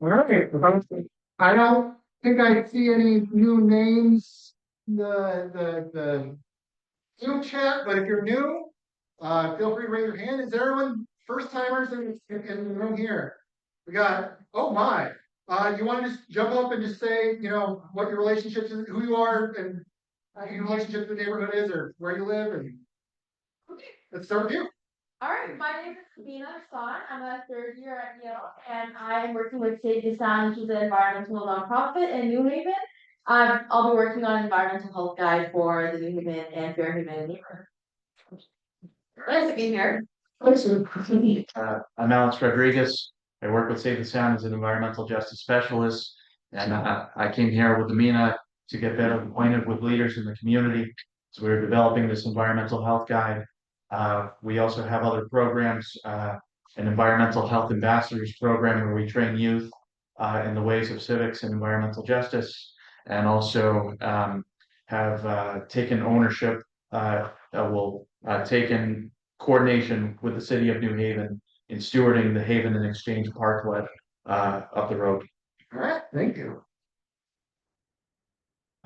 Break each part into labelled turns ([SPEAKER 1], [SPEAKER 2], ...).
[SPEAKER 1] All right. I don't think I see any new names in the Zoom chat, but if you're new, feel free to raise your hand. Is there anyone first timers in the room here? We got, oh my. You want to just jump up and just say, what your relationships is, who you are, and your relationship to the neighborhood is, or where you live, and let's start with you.
[SPEAKER 2] All right, my name is Sabina Hassan. I'm a third year at Yale, and I'm working with Save the Sound, which is an environmental nonprofit in New Haven. I'll be working on an environmental health guide for the New Haven and Fairhaven neighborhood. Nice to be here.
[SPEAKER 3] I'm Alex Rodriguez. I work with Save the Sound as an environmental justice specialist, and I came here with Amina to get better acquainted with leaders in the community. So we're developing this environmental health guide. We also have other programs, an environmental health ambassadors program where we train youth in the ways of civics and environmental justice, and also have taken ownership, taken coordination with the city of New Haven in stewarding the Haven and Exchange Parklet up the road.
[SPEAKER 1] All right, thank you.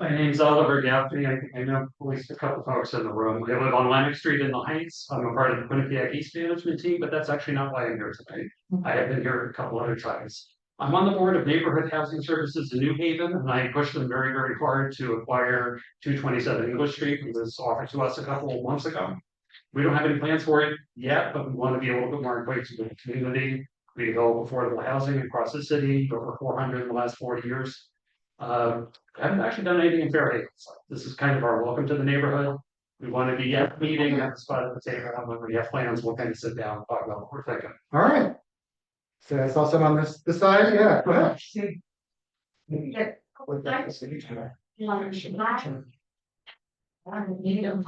[SPEAKER 4] My name's Oliver Gaffney. I think I know at least a couple folks in the room. I live on Lennox Street in the Heights. I'm a part of the Quinnipiac East Management team, but that's actually not why I'm here tonight. I have been here a couple other times. I'm on the board of Neighborhood Housing Services in New Haven, and I pushed them very, very hard to acquire 227 English Street. It was offered to us a couple of months ago. We don't have any plans for it yet, but we want to be a little bit more acquainted with the community. We develop affordable housing across the city, over 400 in the last 40 years. I haven't actually done anything in Fairhaven. So this is kind of our welcome to the neighborhood. We want to be at the meeting, at the spot at the table. When we have plans, we'll kind of sit down and talk about what we're thinking.
[SPEAKER 1] All right. So I saw some on this side. Yeah, go ahead.
[SPEAKER 2] Native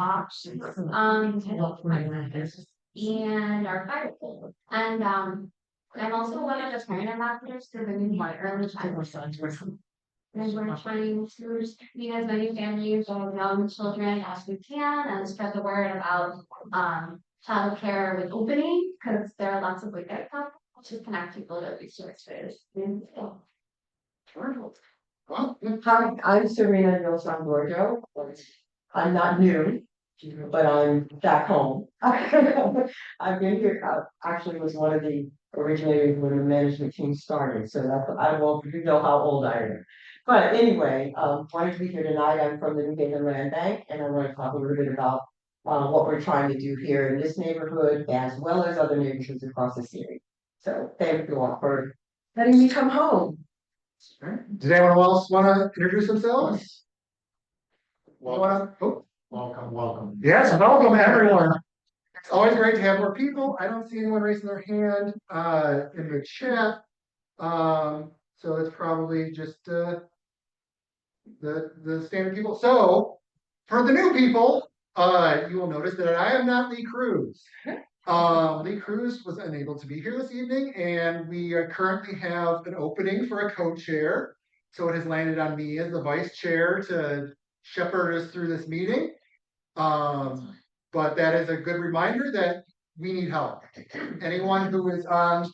[SPEAKER 2] options, and our fire pole. And I'm also one of the parent ambassadors to the new early childhood. And we're trying to meet as many families of young children as we can and spread the word about childcare with opening, because there are lots of wicked stuff to connect people to resources.
[SPEAKER 5] Hi, I'm Serena Nilsson Bordeaux. I'm not new, but I'm back home. I've been here, actually was one of the originators when the management team started, so that's, I won't, you know how old I am. But anyway, wanted to be here tonight. I'm from the New Haven Land Bank, and I want to talk a little bit about what we're trying to do here in this neighborhood, as well as other neighborhoods across the city. So thank you all for letting me come home.
[SPEAKER 1] Does anyone else want to introduce themselves?
[SPEAKER 3] Welcome. Welcome.
[SPEAKER 1] Yes, welcome everyone. It's always great to have more people. I don't see anyone raising their hand in the chat. So it's probably just the standard people. So for the new people, you will notice that I am not Lee Cruz. Lee Cruz was unable to be here this evening, and we currently have an opening for a co-chair. So it has landed on me as the vice chair to shepherd us through this meeting. But that is a good reminder that we need help. Anyone who is on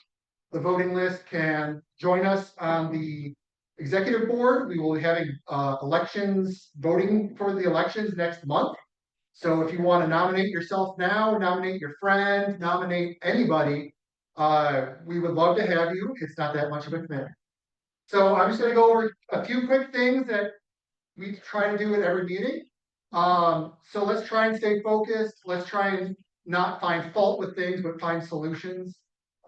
[SPEAKER 1] the voting list can join us on the executive board. We will be having elections, voting for the elections next month. So if you want to nominate yourself now, nominate your friend, nominate anybody, we would love to have you. It's not that much of a commitment. So I'm just going to go over a few quick things that we try to do at every meeting. So let's try and stay focused. Let's try and not find fault with things, but find solutions.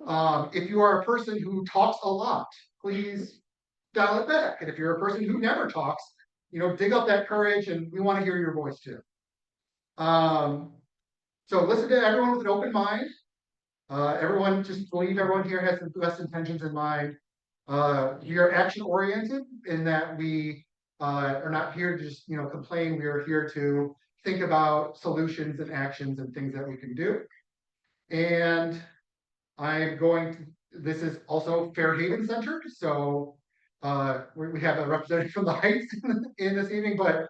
[SPEAKER 1] If you are a person who talks a lot, please dial it back. And if you're a person who never talks, dig up that courage, and we want to hear your voice too. So listen to everyone with an open mind. Everyone, just believe everyone here has the best intentions in mind. We are action oriented in that we are not here to just complain. We are here to think about solutions and actions and things that we can do. And I'm going to, this is also Fairhaven centered, so we have a representative from the Heights in this evening, but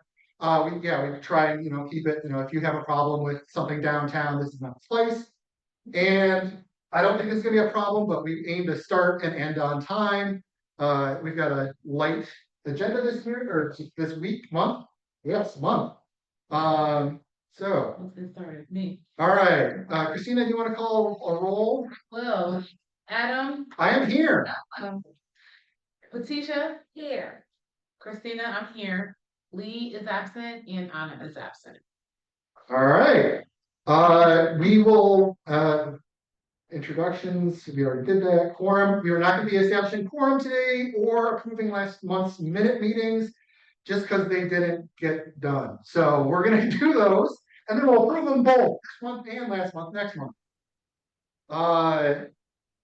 [SPEAKER 1] we try and keep it, if you have a problem with something downtown, this is not the place. And I don't think this is gonna be a problem, but we aim to start and end on time. We've got a light agenda this year, or this week, month? Yes, month. So,
[SPEAKER 6] Sorry, me.
[SPEAKER 1] all right, Christina, do you want to call a roll?
[SPEAKER 6] Well, Adam,
[SPEAKER 1] I am here.
[SPEAKER 6] Letitia, here. Christina, I'm here. Lee is absent and Anna is absent.
[SPEAKER 1] All right, we will, introductions, we already did that, quorum, we are not gonna be establishing quorum today or approving last month's minute meetings. Just because they didn't get done, so we're gonna do those, and then we'll approve them both this month and last month, next month.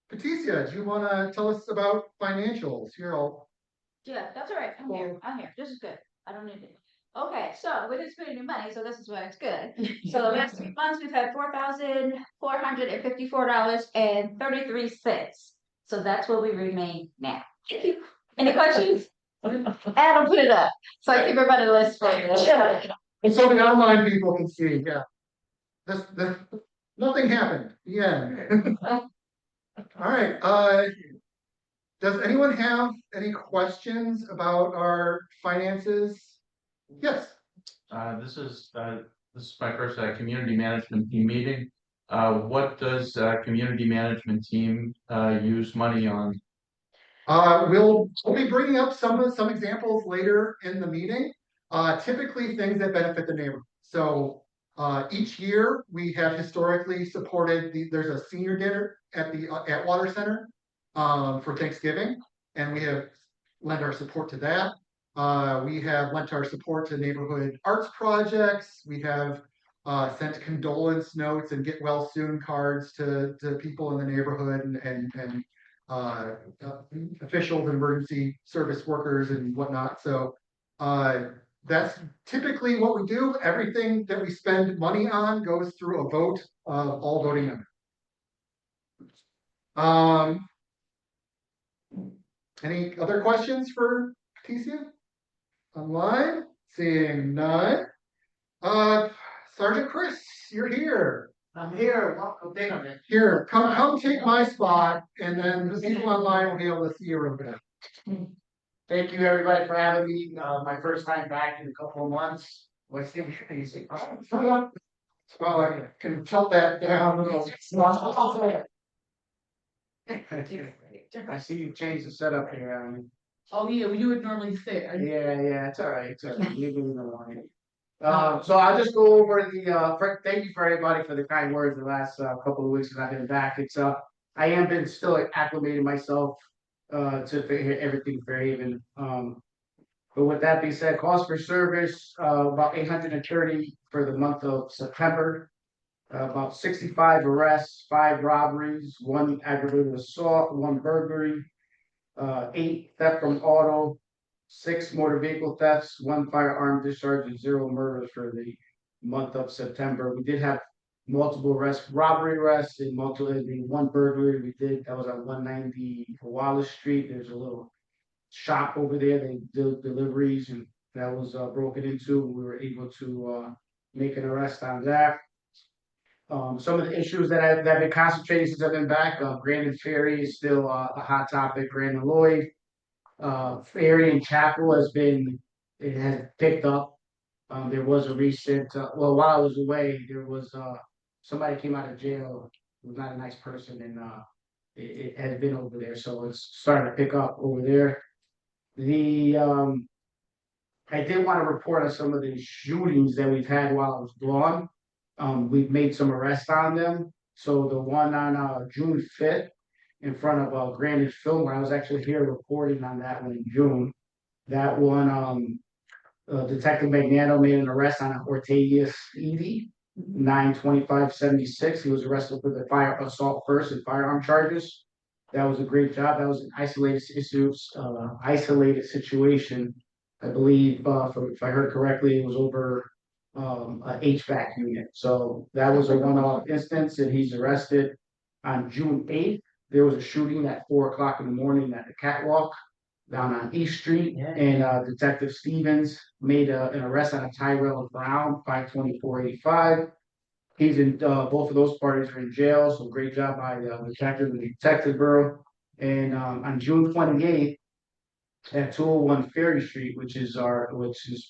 [SPEAKER 1] Patricia, do you wanna tell us about financials? Here, I'll.
[SPEAKER 7] Yeah, that's all right. I'm here. This is good. I don't need it. Okay, so we didn't spend any money, so this is why it's good. So the last 3 months, we've had $4,454.33. So that's where we remain now. Any questions? Adam put it up, so I keep everybody list for this.
[SPEAKER 1] And so the online people can see, yeah. This, nothing happened, yeah. All right, does anyone have any questions about our finances? Yes,
[SPEAKER 3] This is my first community management team meeting. What does community management team use money on?
[SPEAKER 1] we'll be bringing up some examples later in the meeting. Typically things that benefit the neighborhood. So, each year we have historically supported there's a senior dinner at the Atwater Center, for Thanksgiving, and we have lent our support to that. We have lent our support to neighborhood arts projects. We have sent condolence notes and get well soon cards to people in the neighborhood and officials and emergency service workers and whatnot. So that's typically what we do. Everything that we spend money on goes through a vote of all voting members. Any other questions for Patricia? Online, seeing none. Sergeant Chris, you're here.
[SPEAKER 8] I'm here, welcome, thank you.
[SPEAKER 1] Here, come take my spot, and then the people online will be able to see you real bit.
[SPEAKER 8] Thank you, everybody, for having me, my first time back in a couple of months. What's the easy?
[SPEAKER 1] Well, I can tilt that down a little.
[SPEAKER 8] I see you changed the setup here,
[SPEAKER 6] Oh, yeah, you would normally sit.
[SPEAKER 8] yeah, it's all right, it's all right. You can even line it. So I'll just go over thank you for everybody for the kind words the last couple of weeks that I've been back. It's I am been still acclimating myself to everything Fairhaven. But with that being said, cost for service about 830 for the month of September. About 65 arrests, 5 robberies, 1 aggravated assault, 1 burglary, 8 theft from auto, 6 motor vehicle thefts, 1 firearm discharge, and 0 murders for the month of September. We did have multiple arrests, robbery arrests, and the 1 burglary we did. That was on 190 Wallace Street. There's a little shop over there. They do deliveries, and that was broken into. We were able to make an arrest on that. Some of the issues that I've been concentrating since I've been back, Grandin Ferry is still a hot topic. Grandin Lloyd, Ferry and Chapel it has picked up. There was a recent, while I was away, there was somebody came out of jail who was not a nice person, and it has been over there, so it's starting to pick up over there. I did want to report on some of the shootings that we've had while I was gone. We've made some arrests on them. So the one on June 5th in front of Grandin Film, where I was actually here reporting on that one in June. That one, Detective Magnano made an arrest on Ortegas Evie, 92576. He was arrested for the fire assault first and firearm charges. That was a great job. That was an isolated situation. I believe, if I heard correctly, it was over a HVAC unit. So that was a one-off instance, and he's arrested. On June 8th, there was a shooting at 4 o'clock in the morning at the catwalk down on East Street, and Detective Stevens made an arrest on a Tyrell Brown, 52485. He's in both of those parties are in jail, so great job by the detective and the detective bureau. And on June 28th, at 201 Ferry Street, which is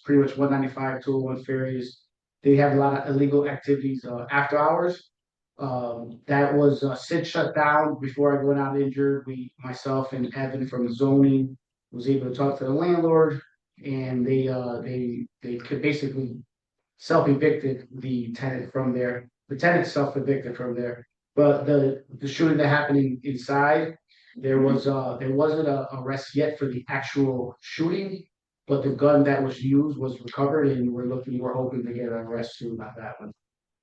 [SPEAKER 8] pretty much 195, 201 Ferries. They have a lot of illegal activities, after hours. That was, Sid shut down before I went out injured. Myself and Evan from zoning was able to talk to the landlord. And they could basically self-evicted the tenant from there. The tenant self-evicted from there. But the shooting that happened inside, there wasn't a arrest yet for the actual shooting. But the gun that was used was recovered, and we're hoping to get an arrest soon about that one.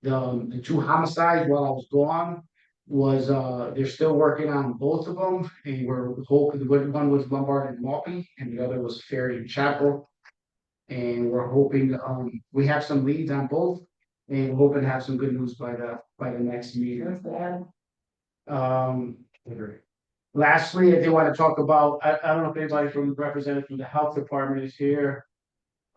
[SPEAKER 8] The two homicides while I was gone they're still working on both of them, and we're hoping, one was Lombard and Maltby, and the other was Ferry and Chapel. And we're hoping, we have some leads on both, and we're hoping to have some good news by the next meeting. Um, lastly, I do want to talk about, I don't know if anybody from the representative from the health department is here.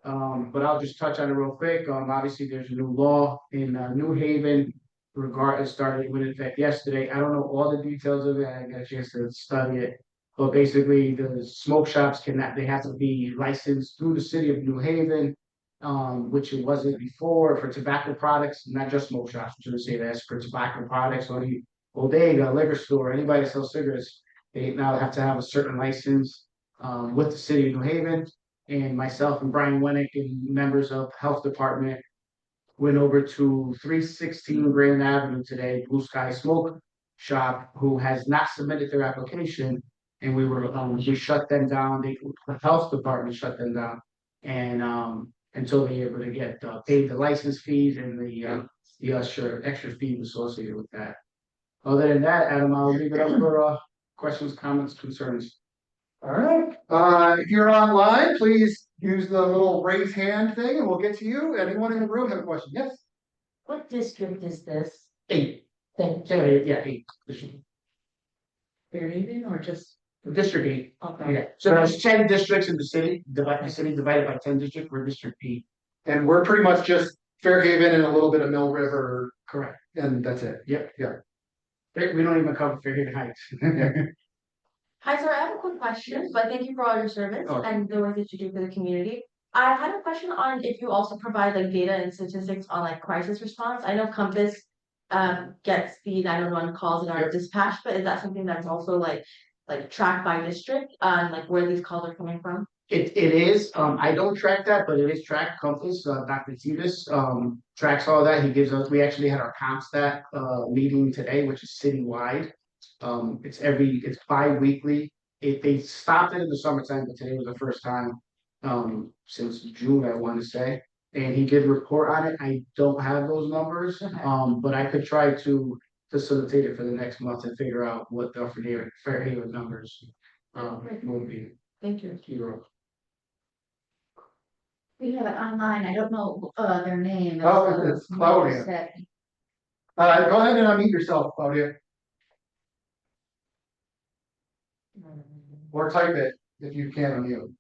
[SPEAKER 8] But I'll just touch on it real quick. Obviously, there's a new law in New Haven. It started with effect yesterday. I don't know all the details of it. I got a chance to study it. But basically, the smoke shops they have to be licensed through the city of New Haven. Which it wasn't before for tobacco products, not just smoke shops. I'm trying to say that's for tobacco products, or any bodega, liquor store, anybody that sells cigarettes, they now have to have a certain license with the city of New Haven. And myself and Brian Winnick and members of health department went over to 316 Grand Avenue today, Blue Sky Smoke Shop, who has not submitted their application. And we shut them down. The health department shut them down. And until they're able to get paid the license fees and the extra fees associated with that. Other than that, Adam, I'll leave it up for questions, comments, concerns.
[SPEAKER 1] All right, if you're online, please use the little raise hand thing and we'll get to you. Anyone in the room have a question? Yes?
[SPEAKER 5] What district is this?
[SPEAKER 8] 8.
[SPEAKER 5] Thank you.
[SPEAKER 8] Yeah, 8.
[SPEAKER 5] Fairhaven or just?
[SPEAKER 8] District 8.
[SPEAKER 5] Okay.
[SPEAKER 8] Yeah. So there's 10 districts in the city, divided by 10 districts, we're District 8.
[SPEAKER 1] And we're pretty much just Fairhaven and a little bit of Mill River,
[SPEAKER 8] Correct.
[SPEAKER 1] and that's it.
[SPEAKER 8] Yep.
[SPEAKER 1] Yeah.
[SPEAKER 8] We don't even cover Fairhaven Heights.
[SPEAKER 9] Hi, sir. I have a quick question, but thank you for all your service
[SPEAKER 8] Oh.
[SPEAKER 9] and the work that you do for the community. I had a question on if you also provide like data and statistics on like crisis response. I know Compass gets the 911 calls in our
[SPEAKER 8] Yep.
[SPEAKER 9] dispatch, but is that something that's also like tracked by district and like where these calls are coming from?
[SPEAKER 8] It is, I don't track that, but it is tracked. Compass, Dr. Tivis, tracks all that. We actually had our CompStat, meeting today, which is citywide. It's bi-weekly. They stopped it in the summertime, but today was the first time, since June, I want to say. And he did report on it. I don't have those numbers, but I could try to facilitate it for the next month and figure out what the Fairhaven numbers, will be.
[SPEAKER 9] Thank you.
[SPEAKER 7] We have it online, I don't know, their name.
[SPEAKER 1] Oh, it's Claudia. Go ahead and unmute yourself, Claudia. Or type it if you can unmute.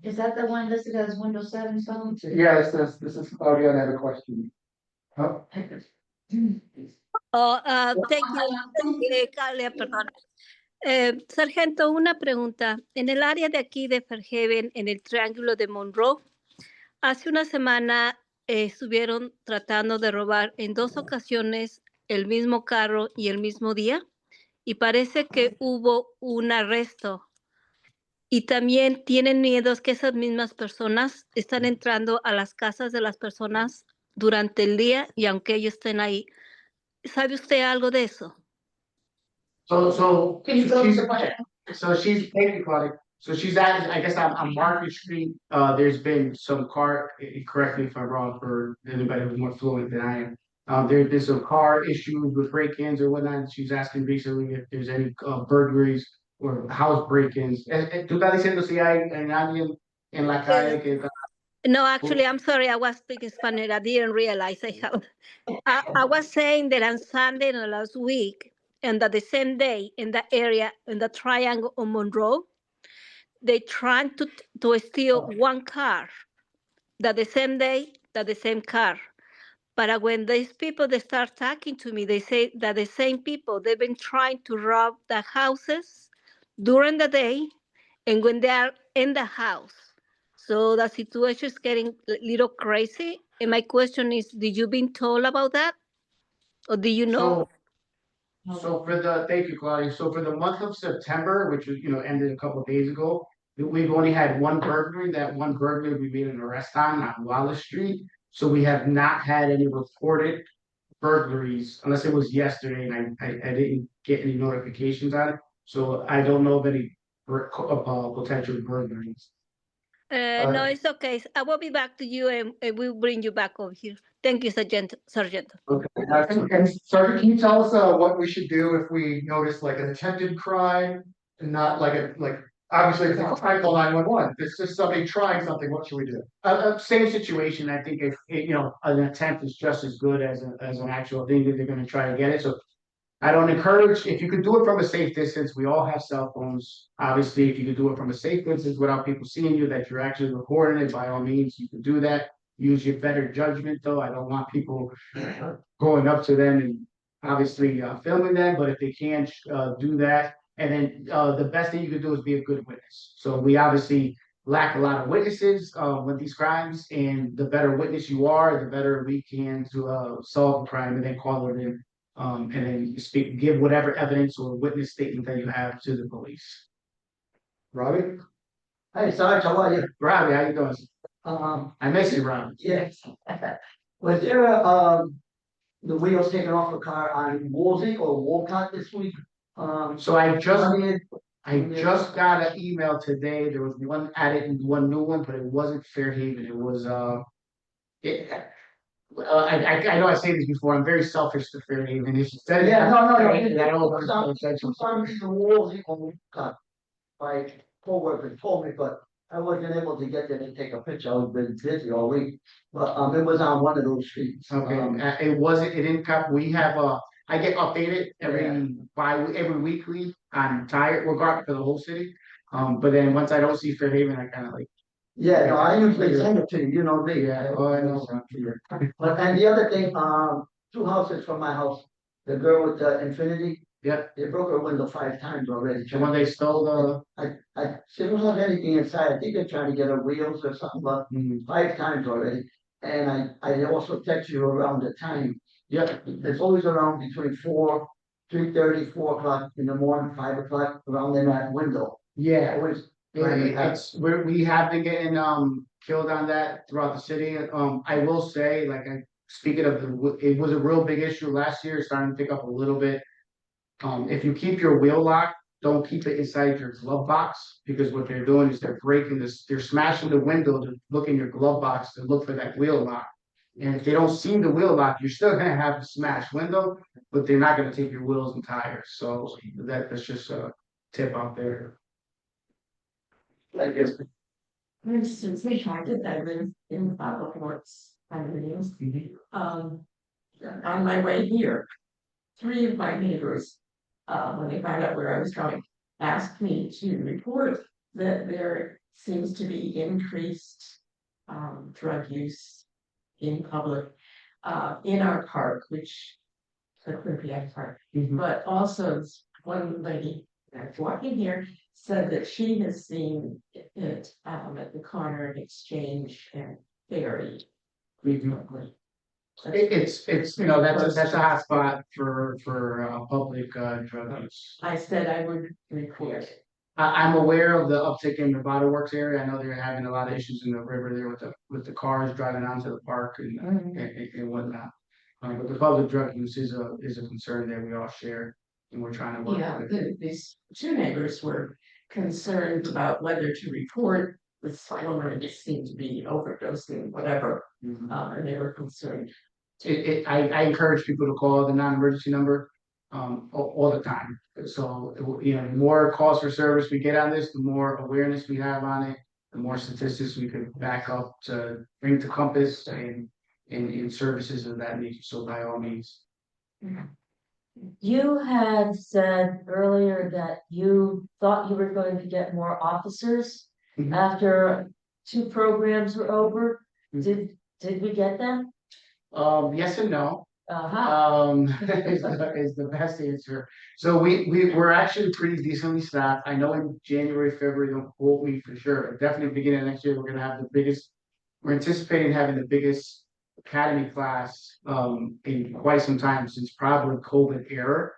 [SPEAKER 7] Is that the one listed as Windows 7 phone?
[SPEAKER 1] Yeah, this is Claudia, and I have a question. Oh,
[SPEAKER 10] Thank you, Calia, perdón. Sargento, una pregunta. En el área de aquí de Fairhaven, en el Triángulo de Monroe, hace una semana estuvieron tratando de robar en 2 ocasiones el mismo carro y el mismo día, y parece que hubo un arresto. Y también tienen miedos que esas mismas personas están entrando a las casas de las personas durante el día y aunque ellos estén ahí. ¿Sabe usted algo de eso?
[SPEAKER 8] Thank you, Claudia. So she's at, I guess on Market Street, there's been some car, correct me if I'm wrong, for anybody who's more fluent than I am. There's been some car issues with break-ins or whatnot. She's asking basically if there's any burglaries or house break-ins. ¿Tú estás diciendo si hay alguien en la calle que?
[SPEAKER 10] No, actually, I'm sorry, I was speaking Spanish. I didn't realize I have. I was saying that on Sunday last week, and that the same day in the area, in the Triangle of Monroe, they tried to steal one car. That the same day, that the same car. But when these people they start talking to me, they say that the same people they've been trying to rob the houses during the day, and when they are in the house. So the situation is getting a little crazy. And my question is, did you been told about that, or do you know?
[SPEAKER 8] So for the, thank you, Claudia. So for the month of September, which was, ended a couple of days ago, we've only had one burglary. That one burglary we made an arrest on Wallace Street. So we have not had any reported burglaries unless it was yesterday and I didn't get any notifications on it. So I don't know of any potential burglaries.
[SPEAKER 10] No, it's okay. I will be back to you, and we'll bring you back over here. Thank you, Sergeant.
[SPEAKER 1] Okay, and Sergeant, can you tell us what we should do if we notice like an attempted crime and not obviously if it's I call 911, if it's just somebody trying something, what should we do?
[SPEAKER 8] Same situation. I think if an attempt is just as good as an actual thing that they're going to try to get it. So I don't encourage, if you could do it from a safe distance, we all have cell phones. Obviously, if you could do it from a safe distance without people seeing you, that you're actually recording it, by all means, you can do that. Use your better judgment, though. I don't want people going up to them and obviously filming them, but if they can do that. And then the best thing you can do is be a good witness. So we obviously lack a lot of witnesses with these crimes, and the better witness you are, the better we can to solve the crime and then call it in. And then give whatever evidence or witness statement that you have to the police.
[SPEAKER 1] Robbie?
[SPEAKER 11] Hey, Sarge, how are you?
[SPEAKER 8] Robbie, how you doing? I miss you, Robbie.
[SPEAKER 11] Yes. Was there the wheels taken off a car on Woolsey or Wolcott this week?
[SPEAKER 8] So I just got an email today. There was one added and one new one, but it wasn't Fairhaven. It was I know I say this before. I'm very selfish to Fairhaven. It's just
[SPEAKER 11] Yeah, no.
[SPEAKER 8] Fairhaven.
[SPEAKER 11] Woolsey or Wolcott. My coworker told me, but I wasn't able to get there to take a picture. I've been busy all week. But it was on one of those streets.
[SPEAKER 8] Okay, it didn't come. We have I get updated every weekly on tire regard for the whole city. But then once I don't see Fairhaven, I kind of like.
[SPEAKER 11] Yeah, no, I usually send it to you, you know me.
[SPEAKER 8] Yeah, oh, I know.
[SPEAKER 11] But and the other thing, 2 houses from my house, the girl with the Infinity.
[SPEAKER 8] Yeah.
[SPEAKER 11] They broke her window 5 times already.
[SPEAKER 8] And when they stole
[SPEAKER 11] she don't have anything inside. I think they're trying to get her wheels or something, but 5 times already. And I also text you around the time.
[SPEAKER 8] Yeah.
[SPEAKER 11] It's always around between 3:30, 4 o'clock in the morning, 5 o'clock, around in that window.
[SPEAKER 8] Yeah.
[SPEAKER 11] Always.
[SPEAKER 8] We have been getting killed on that throughout the city. I will say, speaking of it was a real big issue last year, it's starting to pick up a little bit. If you keep your wheel locked, don't keep it inside your glove box, because what they're doing is they're smashing the window to look in your glove box to look for that wheel lock. And if they don't see the wheel lock, you're still gonna have the smashed window, but they're not gonna take your wheels and tires. So that's just a tip out there.
[SPEAKER 5] I guess. For instance, we tried it, I live in the Bible Courts, on my way here. 3 of my neighbors, when they found out where I was going, asked me to report that there seems to be increased drug use in public in our park, which the Quinnipiac Park, but also one lady that's walking here said that she has seen it at the corner of Exchange and Ferry.
[SPEAKER 8] It's that's a hot spot for public drug use.
[SPEAKER 5] I said I would report it.
[SPEAKER 8] I'm aware of the uptick in the Bottle Works area. I know they're having a lot of issues in the river there with the cars driving onto the park and whatnot. But the public drug use is a concern that we all share, and we're trying to work with.
[SPEAKER 5] These 2 neighbors were concerned about whether to report this woman that seemed to be overdosing, whatever, and they were concerned.
[SPEAKER 8] I encourage people to call the non-emergency number all the time. So the more calls for service we get on this, the more awareness we have on it, the more statistics we could back up to bring to Compass and in services of that nature. So by all means.
[SPEAKER 9] You had said earlier that you thought you were going to get more officers after 2 programs were over. Did we get them?
[SPEAKER 8] Yes and no.
[SPEAKER 5] Uh-huh.
[SPEAKER 8] Is the best answer. So we're actually pretty decently staffed. I know in January, February, don't quote me for sure, but definitely beginning of next year, we're gonna have the biggest. We're anticipating having the biggest academy class in quite some time since probably COVID era.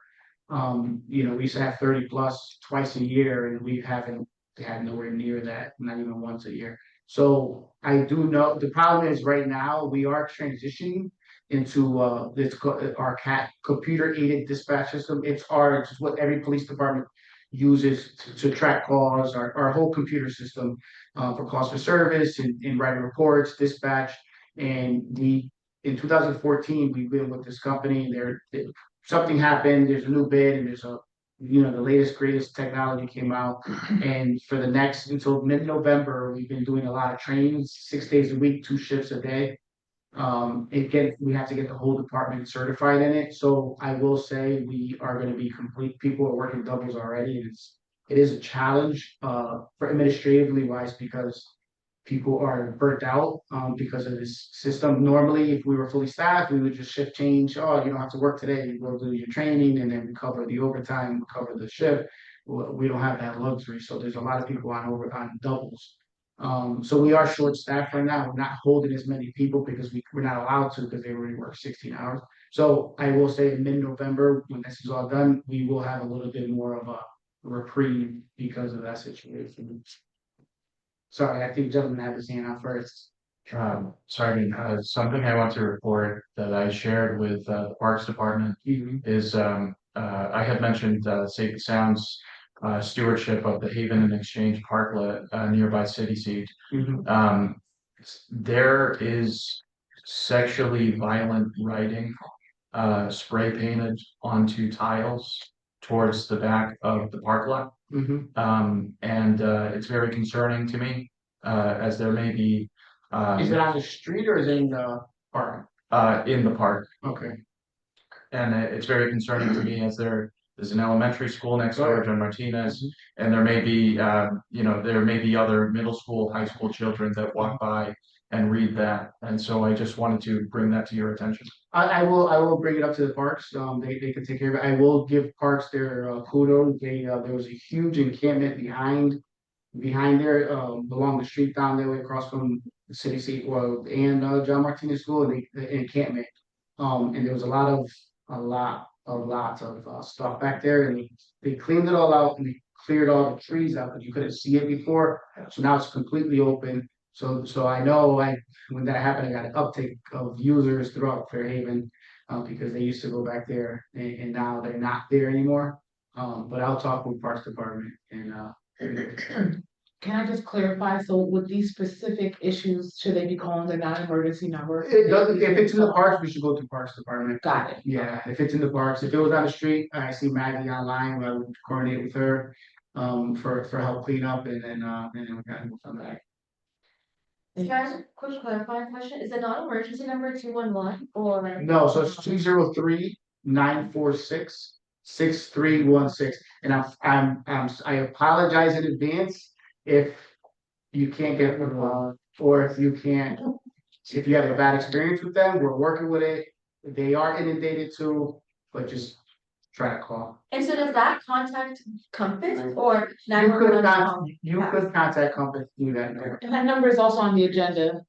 [SPEAKER 8] We used to have 30 plus twice a year, and we haven't had nowhere near that, not even once a year. So I do know the problem is right now we are transitioning into our CAT computer aided dispatch system. It's what every police department uses to track calls, our whole computer system for calls for service and writing reports, dispatch. And in 2014, we've been with this company. Something happened, there's a new bid, and the latest, greatest technology came out. And for the next, until mid-November, we've been doing a lot of trainings, 6 days a week, 2 shifts a day. We have to get the whole department certified in it. So I will say we are gonna be complete. People are working doubles already, and it is a challenge, for administratively wise, because people are burnt out, because of this system. Normally, if we were fully staffed, we would just shift change. Oh, you don't have to work today, you go do your training, and then we cover the overtime, cover the shift. We don't have that luxury, so there's a lot of people on doubles. So we are short staffed right now. We're not holding as many people because we're not allowed to, because they already work 16 hours. So I will say in mid-November, when this is all done, we will have a little bit more of a reprieve because of that situation. Sorry, I think the gentleman had his hand out first.
[SPEAKER 3] Sorry, something I want to report that I shared with the Parks Department is I had mentioned Safe and Sound's stewardship of the Haven and Exchange Parklet nearby City Seat. There is sexually violent writing spray painted onto tiles towards the back of the park lot. And it's very concerning to me, as there may be.
[SPEAKER 8] Is it on the street or is it in the park?
[SPEAKER 3] In the park,
[SPEAKER 8] Okay.
[SPEAKER 3] and it's very concerning to me, as there is an elementary school next door, John Martinez, and there may be, there may be other middle school, high school children that walk by and read that, and so I just wanted to bring that to your attention.
[SPEAKER 8] I will bring it up to the parks. They can take care of it. I will give parks their kudos. There was a huge encampment behind there, along the street down there across from the city seat, and John Martinez School, and the encampment. And there was lots of stuff back there, and they cleaned it all out, and they cleared all the trees out, but you couldn't see it before. So now it's completely open. So I know when that happened, I got an uptake of users throughout Fairhaven, because they used to go back there, and now they're not there anymore. But I'll talk with Parks Department and
[SPEAKER 6] Can I just clarify, so with these specific issues, should they be calling the non-emergency number?
[SPEAKER 8] if it's in the parks, we should go to Parks Department.
[SPEAKER 6] Got it.
[SPEAKER 8] Yeah, if it's in the parks, if it was on the street, I see Maggie online, I would coordinate with her, for help clean up, and then we gotta move on that.
[SPEAKER 9] Can I ask a quick clarifying question? Is the non-emergency number 211 or?
[SPEAKER 8] No, so it's 203-946-6316, and I apologize in advance if you can't get them, or if you have a bad experience with them. We're working with it. They are inundated too, but just try to call.
[SPEAKER 9] And so does that contact Compass or
[SPEAKER 8] You could contact Compass through that number.
[SPEAKER 6] And that number is also on the agenda,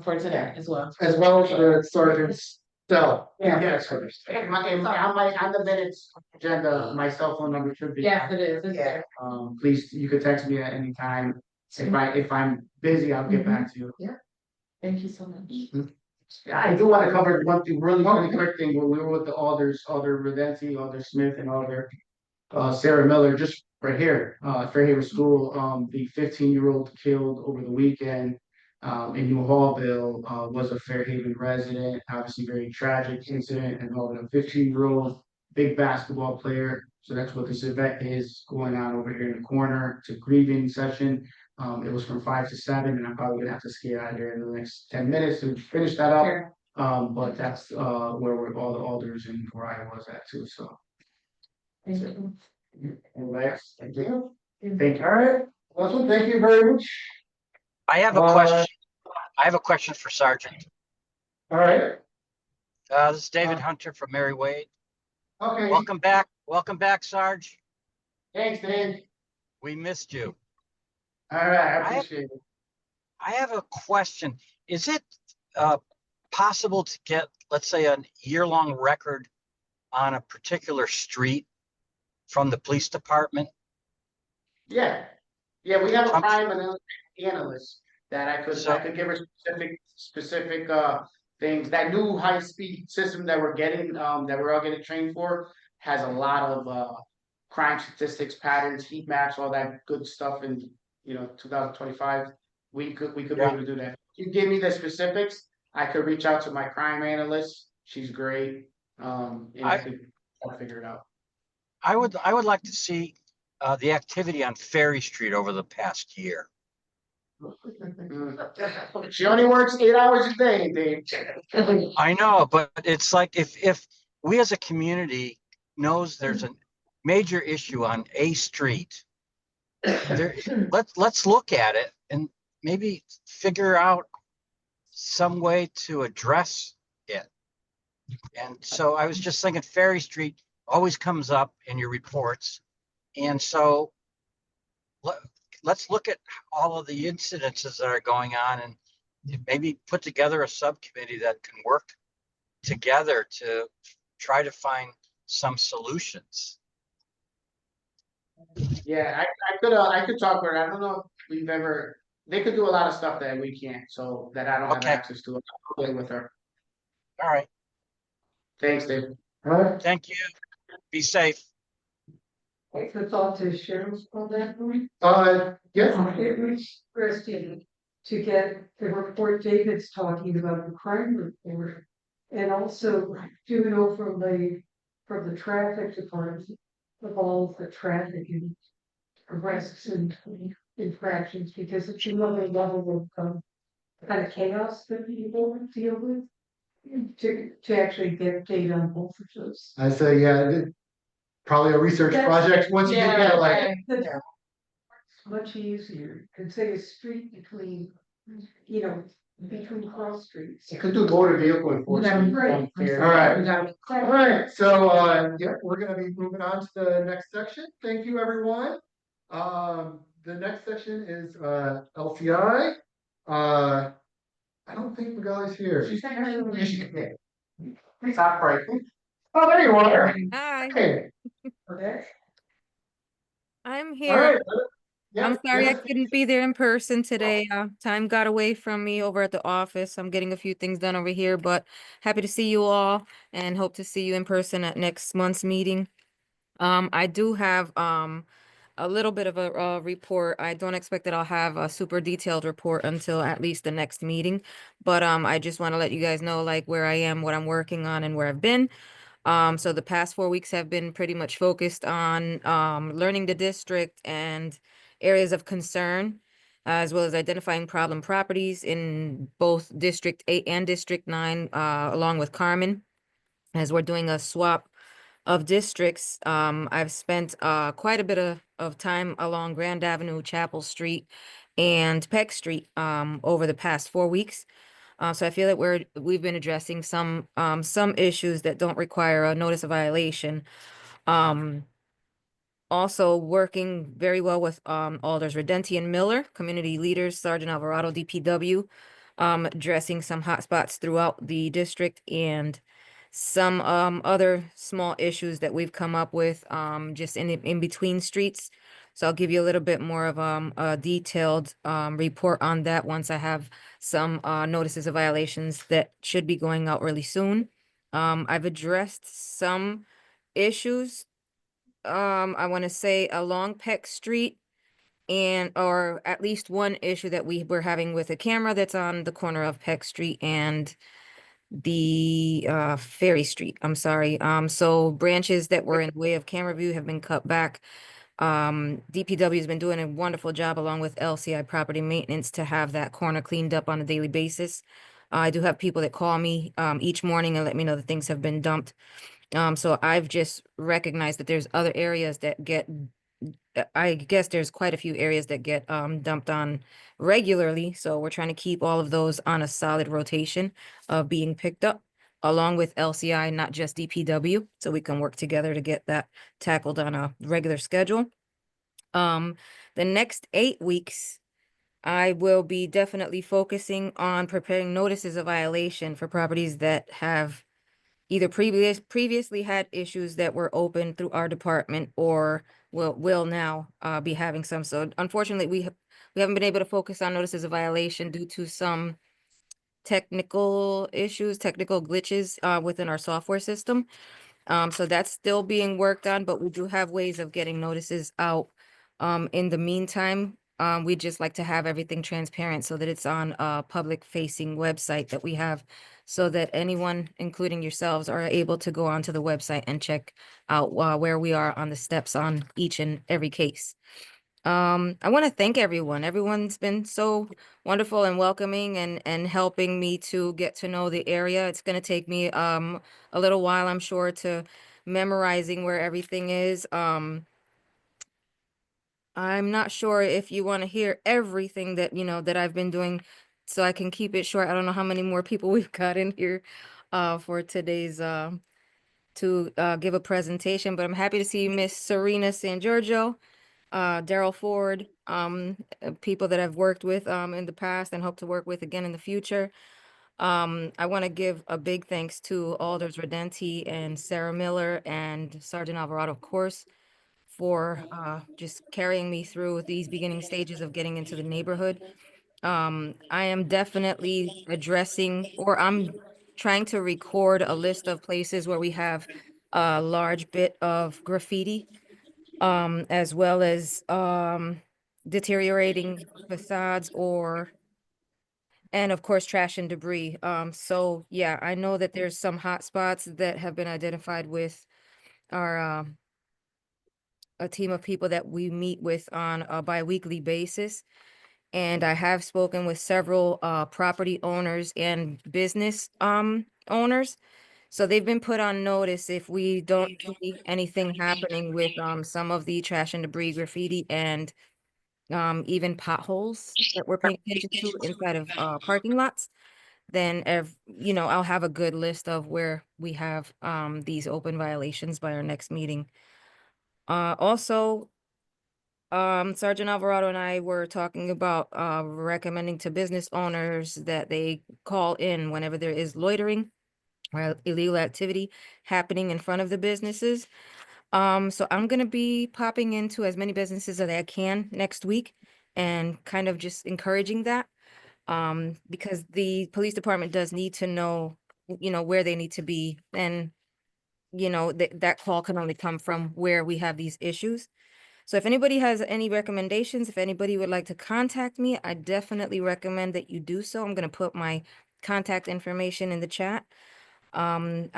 [SPEAKER 6] for today as well.
[SPEAKER 8] As well as the sergeant's cell. Yes. On the minutes agenda, my cell phone number should be.
[SPEAKER 6] Yes, it is. It's there.
[SPEAKER 8] Please, you could text me at any time. If I'm busy, I'll get back to you.
[SPEAKER 6] Thank you so much.
[SPEAKER 8] I do want to cover one thing, really quick thing. When we were with the Alders, Alder Redenti, Alder Smith, and Alder Sarah Miller, just right here, Fairhaven School, the 15-year-old killed over the weekend in New Hallville was a Fairhaven resident. Obviously, very tragic incident involving a 15-year-old big basketball player. So that's what this event is going on over here in the corner. It's a grieving session. It was from 5 to 7, and I'm probably gonna have to skate out of here in the next 10 minutes to finish that up.
[SPEAKER 6] Sure.
[SPEAKER 8] But that's where all the alders and where I was at too. So.
[SPEAKER 6] Thank you.
[SPEAKER 8] Anybody else? Thank you. Thank you. All right. Awesome. Thank you very much.
[SPEAKER 12] I have a question. I have a question for Sergeant.
[SPEAKER 8] All right.
[SPEAKER 12] This is David Hunter from Mary Wade.
[SPEAKER 1] Okay,
[SPEAKER 12] Welcome back, Sarge.
[SPEAKER 8] Thanks, Dave.
[SPEAKER 12] We missed you.
[SPEAKER 8] All right, I appreciate it.
[SPEAKER 12] I have a question. Is it possible to get, let's say, a year-long record on a particular street from the police department?
[SPEAKER 8] Yeah, yeah, we have a crime analyst that I could give her specific things. That new high-speed system that we're getting, that we're all getting trained for, has a lot of crime statistics, patterns, heat maps, all that good stuff in, 2025. We could be able to do that. If you give me the specifics, I could reach out to my crime analyst. She's great. And I could figure it out.
[SPEAKER 12] I would like to see the activity on Ferry Street over the past year.
[SPEAKER 8] She only works 8 hours a day, Dave.
[SPEAKER 12] I know, but it's like if we as a community knows there's a major issue on a street, let's look at it and maybe figure out some way to address it. And so I was just thinking Ferry Street always comes up in your reports. And so let's look at all of the incidences that are going on and maybe put together a subcommittee that can work together to try to find some solutions.
[SPEAKER 8] Yeah, I could talk with her. I don't know if they could do a lot of stuff that we can't, so that I don't have access to. I'll play with her.
[SPEAKER 12] All right.
[SPEAKER 8] Thanks, Dave.
[SPEAKER 1] all right.
[SPEAKER 12] Thank you. Be safe.
[SPEAKER 5] Take the thought to Cheryl's on that point.
[SPEAKER 1] Yes,
[SPEAKER 5] It was interesting to get the report David's talking about, the crime report. And also to know from the traffic department of all the traffic and arrests and infractions, because it's another level of kind of chaos that people deal with. To actually get data on both of those.
[SPEAKER 1] I say, yeah, probably a research project once you get like.
[SPEAKER 5] Much easier, and say a street between, between cross streets.
[SPEAKER 1] You could do motor vehicle enforcement.
[SPEAKER 5] Right.
[SPEAKER 1] All right, so, yeah, we're gonna be moving on to the next section. Thank you, everyone. The next section is, LCI. I don't think Magali's here. She's not here. Stop breaking. Oh, there you are.
[SPEAKER 13] Hi,
[SPEAKER 1] Hey.
[SPEAKER 13] I'm
[SPEAKER 1] All
[SPEAKER 13] here.
[SPEAKER 1] right. Yeah,
[SPEAKER 13] I'm sorry I
[SPEAKER 1] yeah.
[SPEAKER 13] couldn't be there in person today. Time got away from me over at the office. I'm getting a few things done over here, but happy to see you all and hope to see you in person at next month's meeting. I do have a little bit of a report. I don't expect that I'll have a super detailed report until at least the next meeting, but I just want to let you guys know like where I am, what I'm working on, and where I've been. So the past 4 weeks have been pretty much focused on learning the district and areas of concern, as well as identifying problem properties in both District 8 and District 9, along with Carmen, as we're doing a swap of districts. I've spent quite a bit of time along Grand Avenue, Chapel Street, and Peck Street over the past 4 weeks. So I feel that we've been addressing some issues that don't require a notice of violation. Also working very well with Alders Redenti and Miller, community leaders, Sergeant Alvarado, DPW, addressing some hotspots throughout the district and some other small issues that we've come up with just in between streets. So I'll give you a little bit more of a detailed report on that once I have some notices of violations that should be going out really soon. I've addressed some issues, I want to say along Peck Street, or at least one issue that we were having with a camera that's on the corner of Peck Street and the Ferry Street. I'm sorry. So branches that were in the way of camera view have been cut back. DPW has been doing a wonderful job along with LCI Property Maintenance to have that corner cleaned up on a daily basis. I do have people that call me each morning and let me know that things have been dumped. So I've just recognized that there's other areas that get, I guess there's quite a few areas that get dumped on regularly. So we're trying to keep all of those on a solid rotation of being picked up. along with LCI, not just DPW, so we can work together to get that tackled on a regular schedule. The next 8 weeks, I will be definitely focusing on preparing notices of violation for properties that have either previously had issues that were open through our department or will now be having some. So unfortunately, we haven't been able to focus on notices of violation due to some technical issues, technical glitches within our software system. So that's still being worked on, but we do have ways of getting notices out. In the meantime, we just like to have everything transparent so that it's on a public facing website that we have so that anyone, including yourselves, are able to go onto the website and check out where we are on the steps on each and every case. I want to thank everyone. Everyone's been so wonderful and welcoming and helping me to get to know the area. It's going to take me a little while, I'm sure, to memorizing where everything is. I'm not sure if you want to hear everything that, that I've been doing, so I can keep it short. I don't know how many more people we've got in here for today's to give a presentation, but I'm happy to see Miss Serena San Giorgio, Daryl Ford, people that I've worked with in the past and hope to work with again in the future. I want to give a big thanks to Alders Redenti and Sarah Miller and Sergeant Alvarado, of course, for just carrying me through these beginning stages of getting into the neighborhood. I am definitely addressing, or I'm trying to record a list of places where we have a large bit of graffiti, as well as deteriorating facades and of course trash and debris. So yeah, I know that there's some hot spots that have been identified with our a team of people that we meet with on a bi-weekly basis. And I have spoken with several property owners and business owners. So they've been put on notice if we don't see anything happening with some of the trash and debris, graffiti, and even potholes that we're paying attention to inside of parking lots, then I'll have a good list of where we have these open violations by our next meeting. Also, Sergeant Alvarado and I were talking about recommending to business owners that they call in whenever there is loitering or illegal activity happening in front of the businesses. So I'm gonna be popping into as many businesses as I can next week and kind of just encouraging that. Because the police department does need to know, where they need to be, and that call can only come from where we have these issues. So if anybody has any recommendations, if anybody would like to contact me, I definitely recommend that you do so. I'm going to put my contact information in the chat. I'm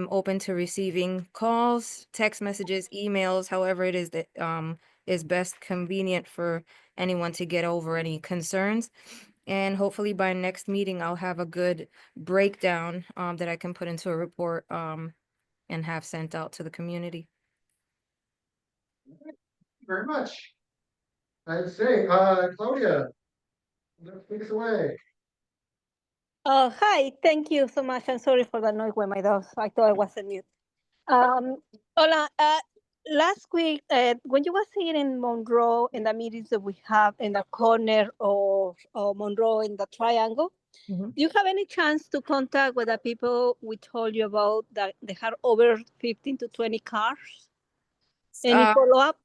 [SPEAKER 13] open to receiving calls, text messages, emails, however it is that is best convenient for anyone to get over any concerns. And hopefully by next meeting, I'll have a good breakdown that I can put into a report and have sent out to the community.
[SPEAKER 1] Very much. I'd say, Claudia, take us away.
[SPEAKER 10] Hi, thank you so much. I'm sorry for the noise with my dogs. I thought I was on mute. Hola, last week, when you were here in Monroe, in the meetings that we have in the corner of Monroe in the triangle, do you have any chance to contact with the people we told you about that they had over 15 to 20 cars? Any follow-up?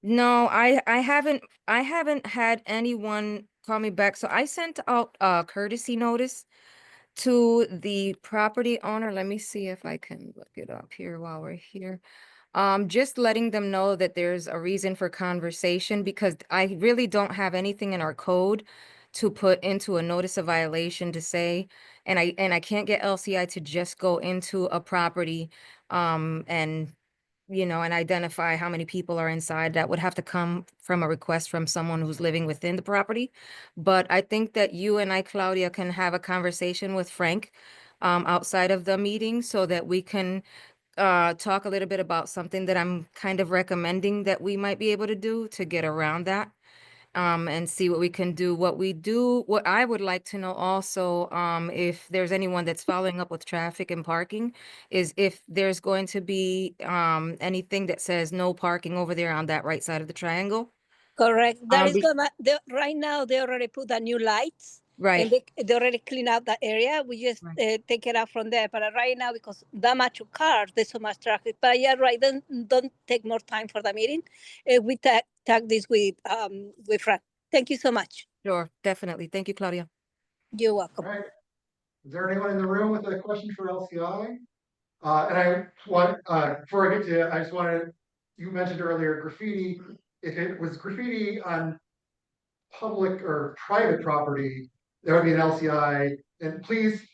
[SPEAKER 13] No, I haven't had anyone call me back. So I sent out a courtesy notice to the property owner. Let me see if I can look it up here while we're here. Just letting them know that there's a reason for conversation, because I really don't have anything in our code to put into a notice of violation to say, and I can't get LCI to just go into a property and and identify how many people are inside. That would have to come from a request from someone who's living within the property. But I think that you and I, Claudia, can have a conversation with Frank outside of the meeting so that we can talk a little bit about something that I'm kind of recommending that we might be able to do to get around that. and see what we can do. What I would like to know also, if there's anyone that's following up with traffic and parking, is if there's going to be, anything that says no parking over there on that right side of the triangle.
[SPEAKER 10] Correct. That is
[SPEAKER 13] be-
[SPEAKER 10] gonna, right now, they already put the new lights.
[SPEAKER 13] Right.
[SPEAKER 10] And they already clean out that area. We just take it out from there. But right now, because that much of cars, there's so much traffic. But yeah, right. Then don't take more time for the meeting. We tag this with Fran. Thank you so much.
[SPEAKER 13] Sure, definitely. Thank you, Claudia.
[SPEAKER 10] You're welcome.
[SPEAKER 1] All right. Is there anyone in the room with a question for LCI? And I want, before I get to it, I just wanted, you mentioned earlier graffiti. If it was graffiti on public or private property, there would be an LCI. And please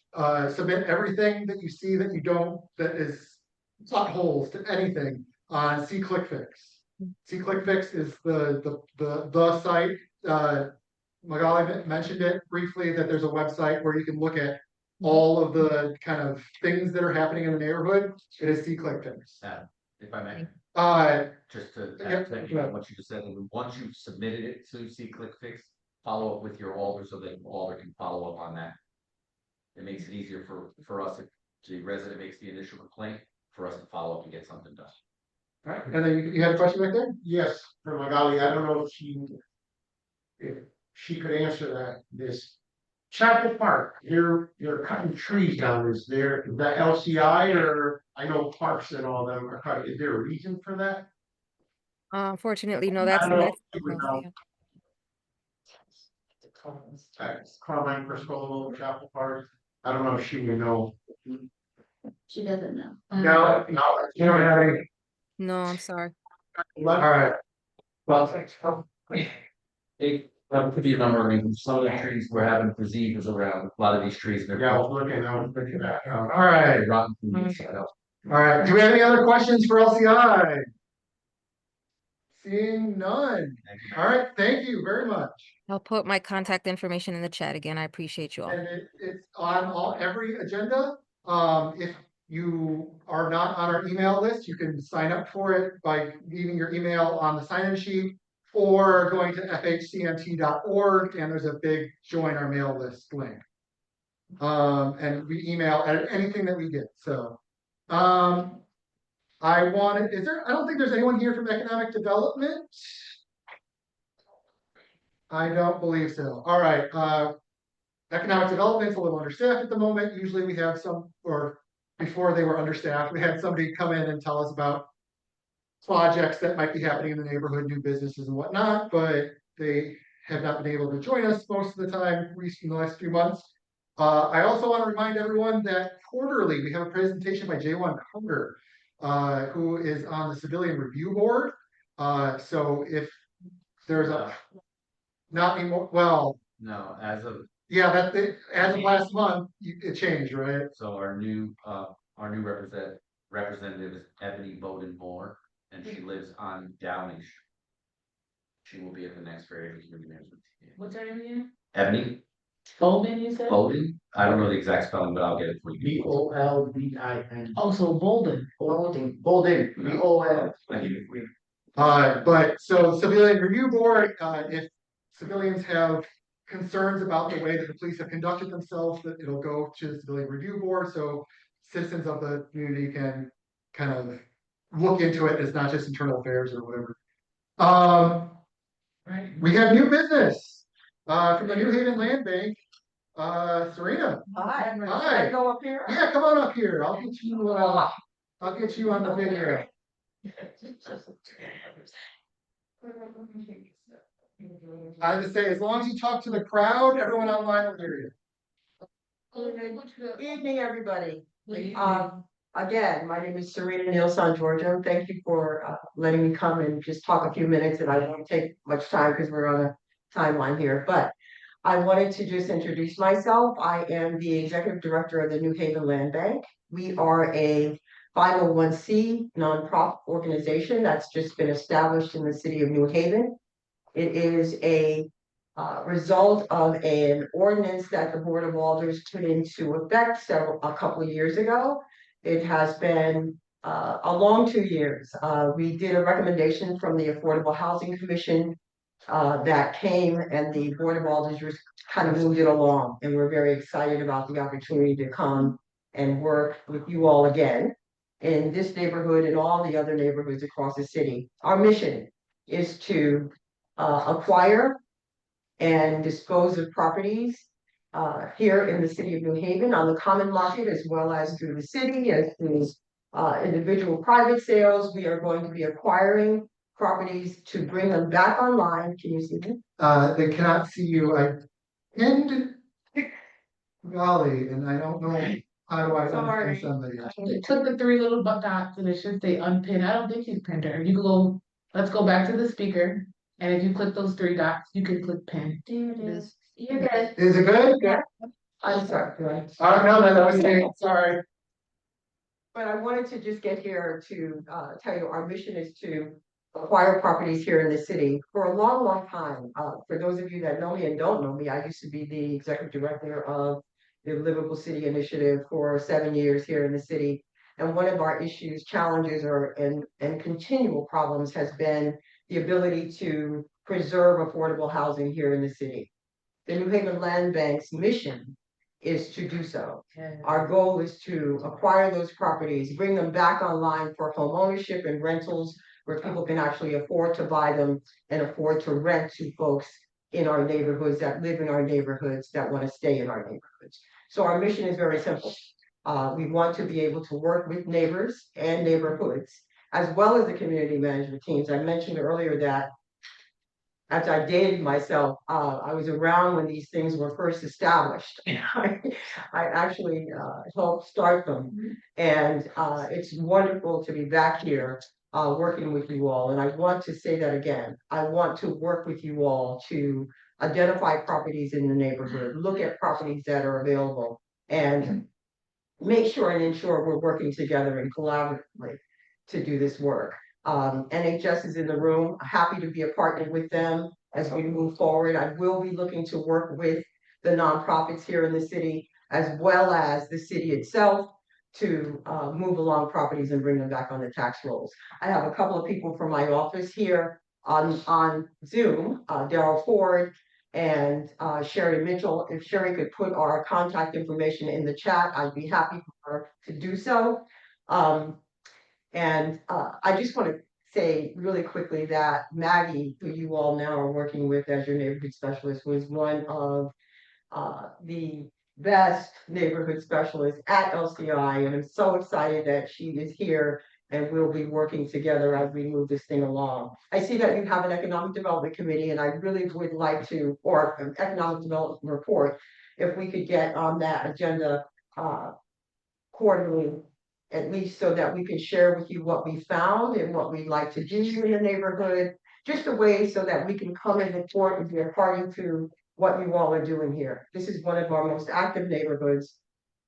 [SPEAKER 1] submit everything that you see that you don't, that is potholes to anything on CClickFix. CClickFix is the site. Magali mentioned it briefly, that there's a website where you can look at all of the kind of things that are happening in the neighborhood. It is CClickFix.
[SPEAKER 14] If I may, just to
[SPEAKER 1] yeah,
[SPEAKER 14] add to what you just said, and once you've submitted it to CClickFix, follow up with your alder so that alder can follow up on that. It makes it easier for us, if the resident makes the initial complaint, for us to follow up and get something done.
[SPEAKER 1] All right, and then you had a question right there?
[SPEAKER 8] Yes, for Magali, I don't know if she could answer that, this. Chapel Park, you're cutting trees down, is that LCI, or I know parks and all them are cutting, is there a reason for that?
[SPEAKER 13] Unfortunately, no,
[SPEAKER 8] I
[SPEAKER 13] that's,
[SPEAKER 8] don't know
[SPEAKER 13] that's.
[SPEAKER 8] if you would know. Carmine Priscolo, Chapel Park, I don't know if she would know.
[SPEAKER 2] She doesn't know.
[SPEAKER 8] No, you don't have any.
[SPEAKER 13] No, I'm sorry.
[SPEAKER 1] All right.
[SPEAKER 14] Well, that could be a number, I mean, some of the trees we're having diseases around, a lot of these trees. They're
[SPEAKER 8] Yeah, I was looking at that.
[SPEAKER 1] All right.
[SPEAKER 14] rotten from the inside out.
[SPEAKER 1] All right. Do we have any other questions for LCI? Seeing none. All right. Thank you very much.
[SPEAKER 13] I'll put my contact information in the chat again. I appreciate you all.
[SPEAKER 1] And it's on every agenda. If you are not on our email list, you can sign up for it by leaving your email on the sign-in sheet or going to fhcmt.org, and there's a big join our mail list link. And we email anything that we get. So I don't think there's anyone here from economic development. I don't believe so. All right. Economic development's a little understaffed at the moment. Usually we have or before they were understaffed, we had somebody come in and tell us about projects that might be happening in the neighborhood, new businesses and whatnot, but they have not been able to join us most of the time in the last few months. I also want to remind everyone that quarterly we have a presentation by J1 Carter, who is on the Civilian Review Board. So if there's not anymore, well,
[SPEAKER 14] No, as of
[SPEAKER 1] as of last month, it changed, right?
[SPEAKER 14] So our new representative is Ebony Bowden Moore, and she lives on Downing Street. She will be at the next Fairhaven Community Management team.
[SPEAKER 6] What's her name again?
[SPEAKER 14] Ebony
[SPEAKER 6] Bowman, you said?
[SPEAKER 14] Bowden, I don't know the exact spelling, but I'll get it for you.
[SPEAKER 8] BOLDIN.
[SPEAKER 6] Oh, so Bolden.
[SPEAKER 8] Bolden,
[SPEAKER 1] But so Civilian Review Board, if civilians have concerns about the way that the police have conducted themselves, that it'll go to the Civilian Review Board, so citizens of the community can kind of look into it as not just internal affairs or whatever. We have new business from the New Haven Land Bank. Serena.
[SPEAKER 5] Hi.
[SPEAKER 1] Hi.
[SPEAKER 5] I go up here?
[SPEAKER 1] Yeah, come on up here. I'll get you on the video. I just say, as long as you talk to the crowd, everyone online will hear you.
[SPEAKER 5] Good evening, everybody. Again, my name is Serena Neal San Giorgio. Thank you for letting me come and just talk a few minutes, and I won't take much time because we're on a timeline here, but I wanted to just introduce myself. I am the executive director of the New Haven Land Bank. We are a 501c nonprofit organization that's just been established in the city of New Haven. It is a result of an ordinance that the Board of Alders put into effect a couple of years ago. It has been a long 2 years. We did a recommendation from the Affordable Housing Commission that came and the Board of Alders just kind of moved it along. And we're very excited about the opportunity to come and work with you all again in this neighborhood and all the other neighborhoods across the city. Our mission is to acquire and dispose of properties here in the city of New Haven on the common market, as well as through the city, as through individual private sales. We are going to be acquiring properties to bring them back online. Can you see me?
[SPEAKER 1] They cannot see you. I pinned Golly, and I don't know how do I
[SPEAKER 6] Sorry.
[SPEAKER 1] unpin somebody.
[SPEAKER 6] Click the three little dots and it should say unpin. I don't think she's pinned her. You can go, let's go back to the speaker. And if you click those three dots, you can click pin.
[SPEAKER 2] There it is. You're good.
[SPEAKER 1] Is it good?
[SPEAKER 5] Yeah. I'm sorry. Go ahead.
[SPEAKER 1] No, that was me. Sorry.
[SPEAKER 5] But I wanted to just get here to tell you, our mission is to acquire properties here in the city for a long, long time. For those of you that know me and don't know me, I used to be the executive director of the Livable City Initiative for 7 years here in the city. And one of our issues, challenges, and continual problems has been the ability to preserve affordable housing here in the city. The New Haven Land Bank's mission is to do so. Our goal is to acquire those properties, bring them back online for home ownership and rentals where people can actually afford to buy them and afford to rent to folks in our neighborhoods that live in our neighborhoods that want to stay in our neighborhoods. So our mission is very simple. We want to be able to work with neighbors and neighborhoods, as well as the community management teams. I mentioned earlier that as I dated myself, I was around when these things were first established. I actually helped start them. And it's wonderful to be back here working with you all. And I want to say that again. I want to work with you all to identify properties in the neighborhood, look at properties that are available, and make sure and ensure we're working together and collaboratively to do this work. NHS is in the room, happy to be a partner with them as we move forward. I will be looking to work with the nonprofits here in the city, as well as the city itself, to move along properties and bring them back on the tax rolls. I have a couple of people from my office here on Zoom, Daryl Ford and Sherry Mitchell. If Sherry could put our contact information in the chat, I'd be happy for her to do so. And I just want to say really quickly that Maggie, who you all now are working with as your neighborhood specialist, was one of the best neighborhood specialists at LCI. And I'm so excited that she is here and we'll be working together as we move this thing along. I see that you have an economic development committee, and I really would like to, or an economic development report, if we could get on that agenda quarterly, at least so that we can share with you what we found and what we'd like to do in the neighborhood, just a way so that we can come and report and be a party to what you all are doing here. This is one of our most active neighborhoods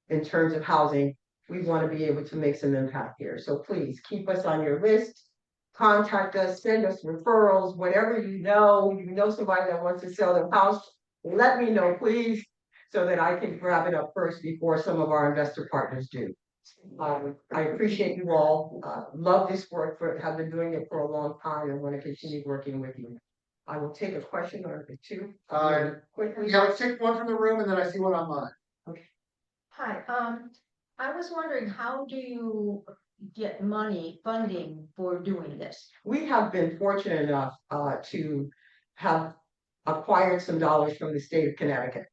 [SPEAKER 5] in terms of housing. We want to be able to make some impact here. So please keep us on your list, contact us, send us referrals, whatever you know somebody that wants to sell their house, let me know, please, so that I can grab it up first before some of our investor partners do. I appreciate you all, love this work, have been doing it for a long time and want to continue working with you. I will take a question or two. Quickly.
[SPEAKER 1] Yeah, let's take one from the room and then I see one online.
[SPEAKER 5] Okay.
[SPEAKER 15] Hi, I was wondering, how do you get funding for doing this?
[SPEAKER 5] We have been fortunate enough to have acquired some dollars from the state of Connecticut.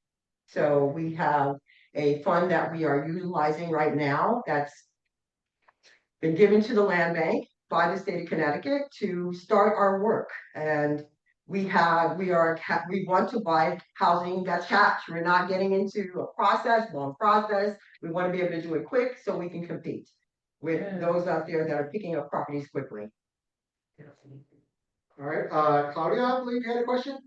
[SPEAKER 5] So we have a fund that we are utilizing right now that's been given to the land bank by the state of Connecticut to start our work. And we want to buy housing that's cash. We're not getting into a long process. We want to be able to do it quick so we can compete with those out there that are picking up properties quickly.
[SPEAKER 1] All right, Claudia, I believe you had a question?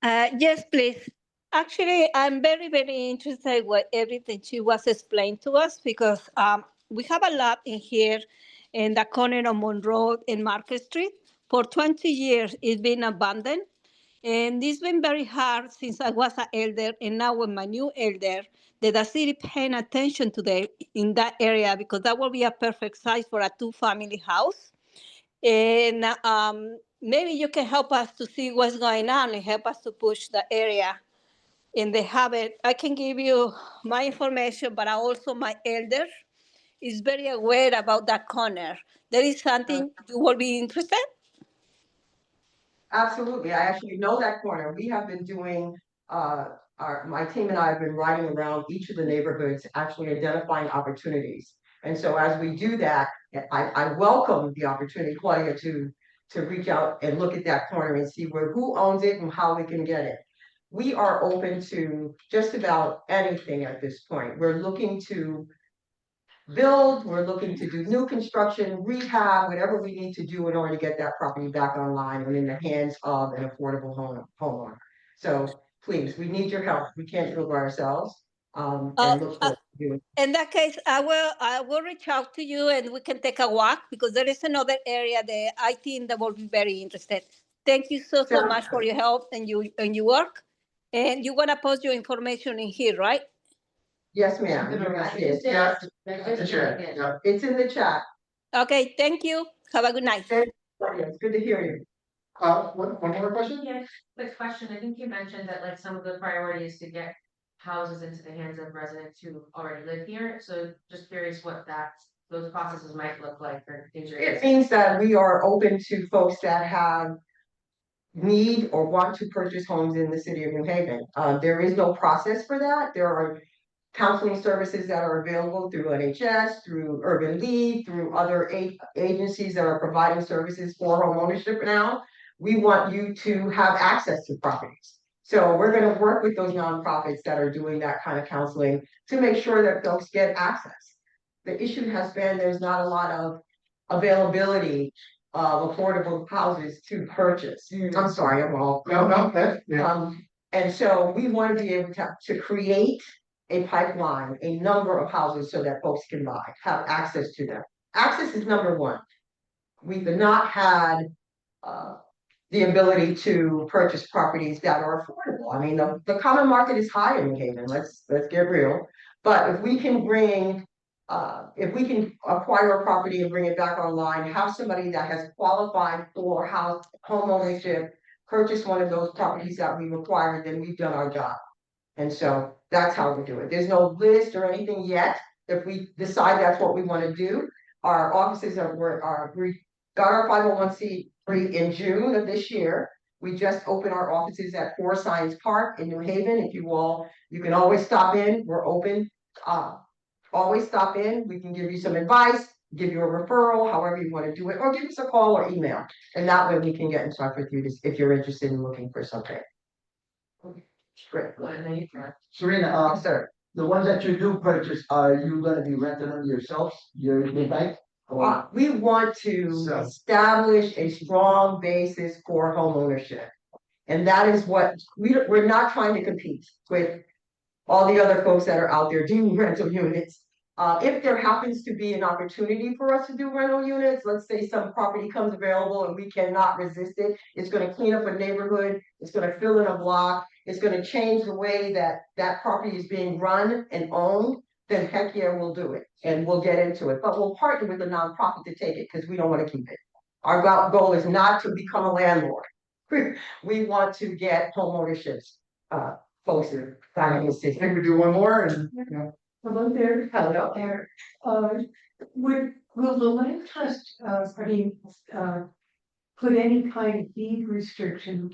[SPEAKER 10] Yes, please. Actually, I'm very, very interested with everything she was explained to us, because we have a lot in here in the corner of Monroe and Market Street. For 20 years, it's been abandoned. And it's been very hard since I was an elder, and now with my new elder, that the city paying attention to in that area, because that will be a perfect size for a 2-family house. And maybe you can help us to see what's going on and help us to push the area in the habit. I can give you my information, but also my elder is very aware about that corner. There is something you will be interested?
[SPEAKER 5] Absolutely. I actually know that corner. We have been doing, my team and I have been riding around each of the neighborhoods, actually identifying opportunities. And so as we do that, I welcome the opportunity, Claudia, to reach out and look at that corner and see who owns it and how we can get it. We are open to just about anything at this point. We're looking to build, we're looking to do new construction, rehab, whatever we need to do in order to get that property back online and in the hands of an affordable homeowner. So please, we need your help. We can't do it by ourselves. And look forward to doing.
[SPEAKER 10] In that case, I will reach out to you and we can take a walk because there is another area that I think that will be very interested. Thank you so much for your help and your work. And you're gonna post your information in here, right?
[SPEAKER 5] Yes, ma'am.
[SPEAKER 1] It's
[SPEAKER 5] in the chat.
[SPEAKER 10] Okay, thank you. Have a good night.
[SPEAKER 5] It's good to hear you.
[SPEAKER 1] One more question?
[SPEAKER 9] Yes, quick question. I think you mentioned that like some of the priority is to get houses into the hands of residents who already live here. So just curious what those processes might look like for future.
[SPEAKER 5] It means that we are open to folks that have need or want to purchase homes in the city of New Haven. There is no process for that. There are counseling services that are available through NHS, through Urban League, through other agencies that are providing services for home ownership now. We want you to have access to properties. So we're going to work with those nonprofits that are doing that kind of counseling to make sure that folks get access. The issue has been there's not a lot of availability of affordable houses to purchase. I'm sorry, I'm all. And so we want to be able to create a pipeline, a number of houses so that folks can have access to them. Access is number one. We've not had the ability to purchase properties that are affordable. I mean, the common market is high in New Haven, let's get real. But if we can acquire a property and bring it back online, have somebody that has qualified for home ownership, purchase one of those properties that we require, then we've done our job. And so that's how we do it. There's no list or anything yet. If we decide that's what we want to do, our offices we got our 501c3 in June of this year. We just opened our offices at 4 Science Park in New Haven. If you can always stop in. We're open. Always stop in. We can give you some advice, give you a referral, however you want to do it, or give us a call or email. And that way we can get in touch with you if you're interested in looking for something. Great.
[SPEAKER 11] Serena,
[SPEAKER 5] Yes, sir.
[SPEAKER 11] the ones that you do purchase, are you gonna be renting them yourselves, your bank?
[SPEAKER 5] We want to establish a strong basis for home ownership. And that is what we're not trying to compete with all the other folks that are out there doing rental units. If there happens to be an opportunity for us to do rental units, let's say some property comes available and we cannot resist it, it's going to clean up a neighborhood, it's going to fill in a block, it's going to change the way that property is being run and owned, then heck yeah, we'll do it and we'll get into it. But we'll partner with a nonprofit to take it because we don't want to keep it. Our goal is not to become a landlord. We want to get home ownerships. Folks are finding a system.
[SPEAKER 1] I think we do one more and
[SPEAKER 16] Hello there. Hello there. Will the land trust, put any kind of deed restriction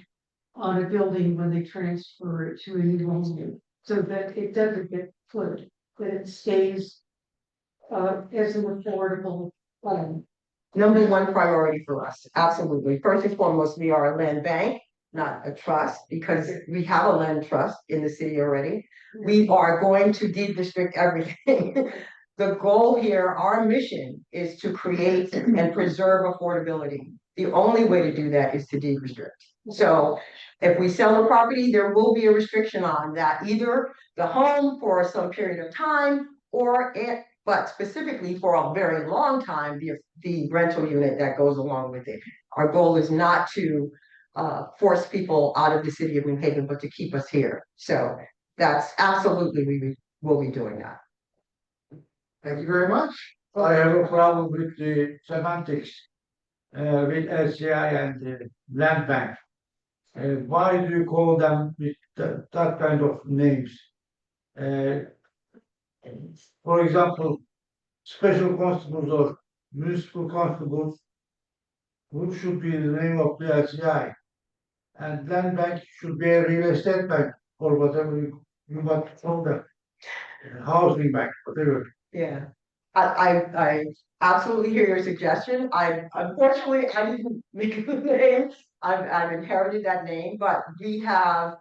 [SPEAKER 16] on a building when they transfer it to a new home, so that it doesn't get flooded, that it stays as an affordable home?
[SPEAKER 5] Number one priority for us, absolutely. First and foremost, we are a land bank, not a trust, because we have a land trust in the city already. We are going to deed restrict everything. The goal here, our mission is to create and preserve affordability. The only way to do that is to deed restrict. So if we sell the property, there will be a restriction on that, either the home for some period of time but specifically for a very long time, the rental unit that goes along with it. Our goal is not to force people out of the city of New Haven, but to keep us here. So that's absolutely, we will be doing that.
[SPEAKER 1] Thank you very much.
[SPEAKER 11] I have a problem with the semantics.
[SPEAKER 17] with SCI and Land Bank. Why do you call them with that kind of names? For example, special constables or municipal constables, what should be the name of the SCI? And Land Bank should be a real estate bank or whatever you want to call them. Housing bank, whatever.
[SPEAKER 5] Yeah, I absolutely hear your suggestion. Unfortunately, I didn't make the name. I've inherited that name, but we have,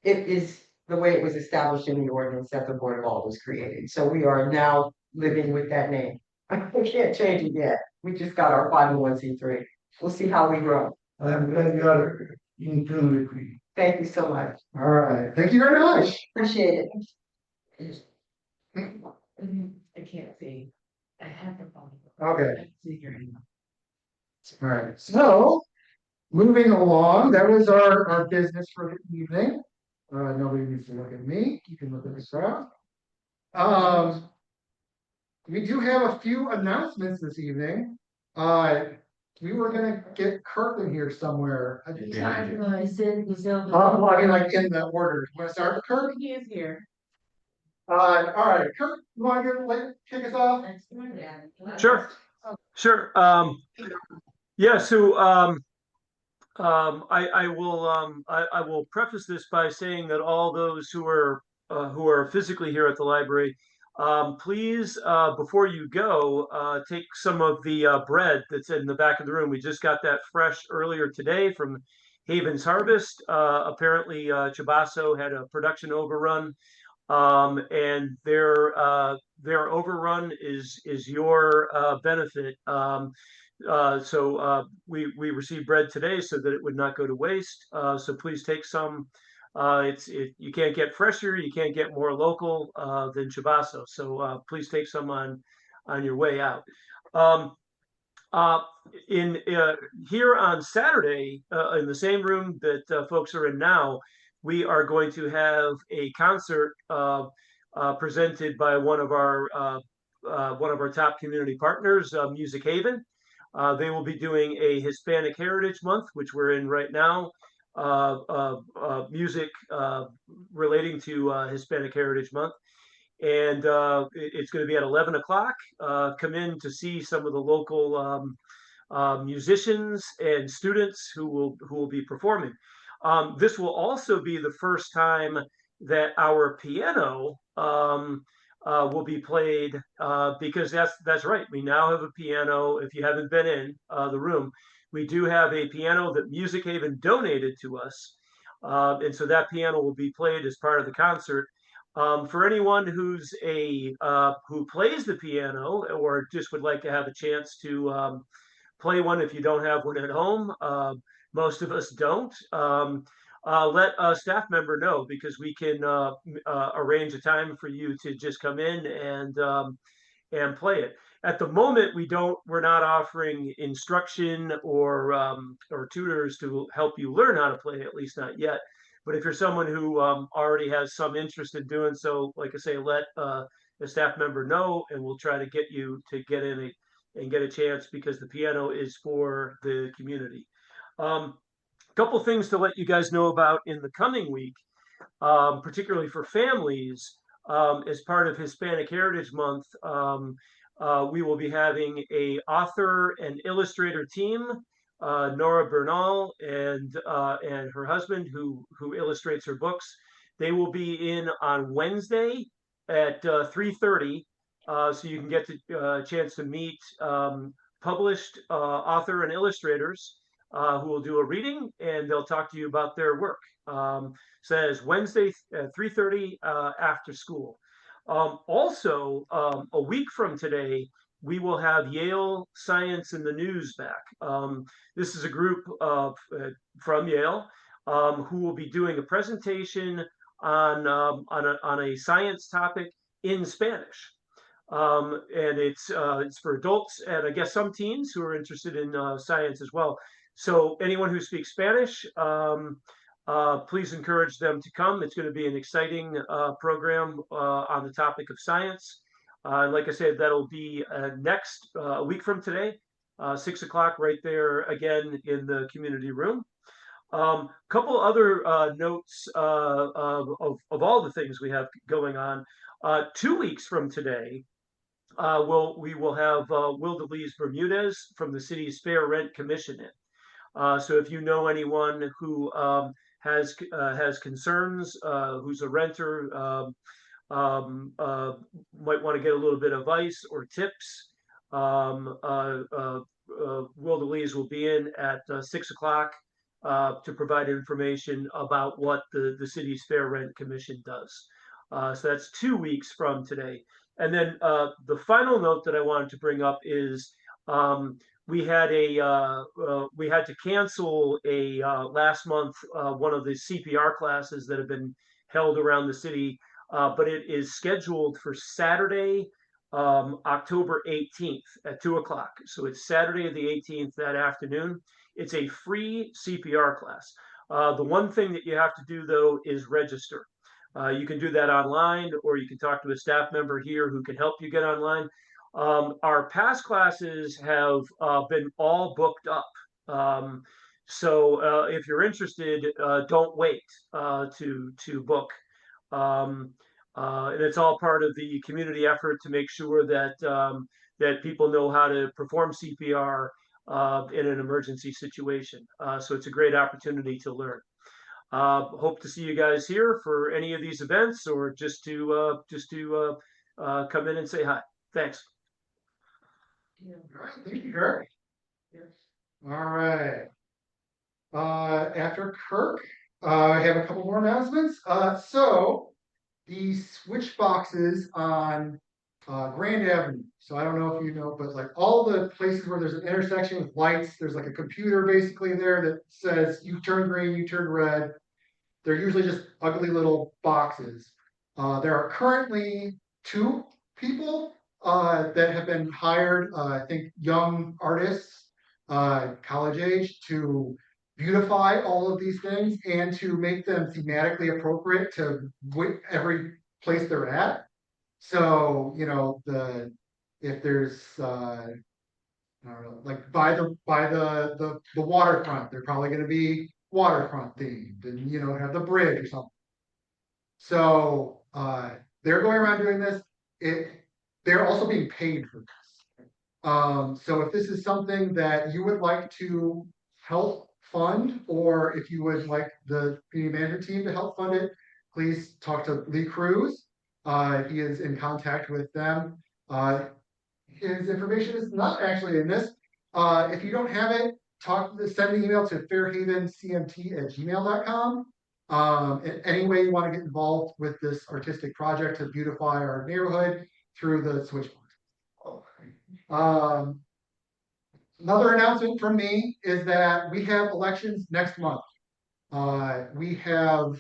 [SPEAKER 5] it is the way it was established in the ordinance that the Board of Aldermen created. So we are now living with that name. We can't change it yet. We just got our 501c3. We'll see how we grow.
[SPEAKER 17] I'm glad you are in tune with me.
[SPEAKER 5] Thank you so much.
[SPEAKER 1] All right, thank you very much.
[SPEAKER 5] Appreciate it.
[SPEAKER 6] I can't see. I have the phone.
[SPEAKER 1] Okay.
[SPEAKER 6] See your email.
[SPEAKER 1] All right, so moving along, that was our business for the evening. Nobody needs to look at me. You can look at the crowd. We do have a few announcements this evening. We were gonna get Kirkland here somewhere.
[SPEAKER 3] Behind you.
[SPEAKER 1] Oh, I mean, like in the order. Want to start with Kirk?
[SPEAKER 6] He is here.
[SPEAKER 1] All right, Kirk, you want to kick us off?
[SPEAKER 18] Sure, sure. Yeah, so I will preface this by saying that all those who are physically here at the library, please, before you go, take some of the bread that's in the back of the room. We just got that fresh earlier today from Haven's Harvest. Apparently, Chibasso had a production overrun, and their overrun is your benefit. So we received bread today so that it would not go to waste. So please take some. You can't get fresher, you can't get more local than Chibasso. So please take some on your way out. Here on Saturday, in the same room that folks are in now, we are going to have a concert presented by one of our top community partners, Music Haven. They will be doing a Hispanic Heritage Month, which we're in right now, music relating to Hispanic Heritage Month. And it's going to be at 11 o'clock. Come in to see some of the local musicians and students who will be performing. This will also be the first time that our piano will be played, because that's right. We now have a piano. If you haven't been in the room, we do have a piano that Music Haven donated to us, and so that piano will be played as part of the concert. For anyone who plays the piano or just would like to have a chance to play one if you don't have one at home, most of us don't. Let a staff member know, because we can arrange a time for you to just come in and play it. At the moment, we're not offering instruction or tutors to help you learn how to play, at least not yet. But if you're someone who already has some interest in doing so, like I say, let the staff member know, and we'll try to get you to get in and get a chance, because the piano is for the community. Couple things to let you guys know about in the coming week, particularly for families, as part of Hispanic Heritage Month. We will be having a author and illustrator team, Nora Bernal and her husband, who illustrates her books. They will be in on Wednesday at 3:30, so you can get a chance to meet published author and illustrators who will do a reading, and they'll talk to you about their work. Says Wednesday at 3:30 after school. Also, a week from today, we will have Yale Science in the News back. This is a group from Yale who will be doing a presentation on a science topic in Spanish. And it's for adults and I guess some teens who are interested in science as well. So anyone who speaks Spanish, please encourage them to come. It's going to be an exciting program on the topic of science. Like I said, that'll be next week from today 6 o'clock right there again in the community room. Couple other notes of all the things we have going on. 2 weeks from today, we will have Will DeLees Bermudez from the city's Fair Rent Commission in. So if you know anyone who has concerns, who's a renter, might want to get a little bit of advice or tips, Will DeLees will be in at 6 o'clock to provide information about what the city's Fair Rent Commission does. So that's 2 weeks from today. And then the final note that I wanted to bring up is we had to cancel last month one of the CPR classes that have been held around the city, but it is scheduled for Saturday, October 18th at 2 o'clock. So it's Saturday the 18th that afternoon. It's a free CPR class. The one thing that you have to do though is register. You can do that online, or you can talk to a staff member here who can help you get online. Our past classes have been all booked up. So if you're interested, don't wait to book. And it's all part of the community effort to make sure that that people know how to perform CPR in an emergency situation. So it's a great opportunity to learn. Hope to see you guys here for any of these events, or just to come in and say hi. Thanks.
[SPEAKER 1] All right, thank you, Kirk. All right. After Kirk, I have a couple more announcements. So the switch boxes on Grand Avenue. So I don't know if you know, but like all the places where there's an intersection with lights, there's like a computer basically there that says you turn green, you turn red. They're usually just ugly little boxes. There are currently 2 people that have been hired, I think young artists, college age, to beautify all of these things and to make them thematically appropriate to every place they're at. So, you know, if there's I don't know, like by the waterfront, they're probably going to be waterfront themed, and you know, have the bridge or something. So they're going around doing this. They're also being paid for this. So if this is something that you would like to help fund, or if you would like the community manager team to help fund it, please talk to Lee Cruz. He is in contact with them. His information is not actually in this. If you don't have it, send an email to fairhavencmt@gmail.com. Any way you want to get involved with this artistic project to beautify our neighborhood through the switchboard. Another announcement from me is that we have elections next month. We have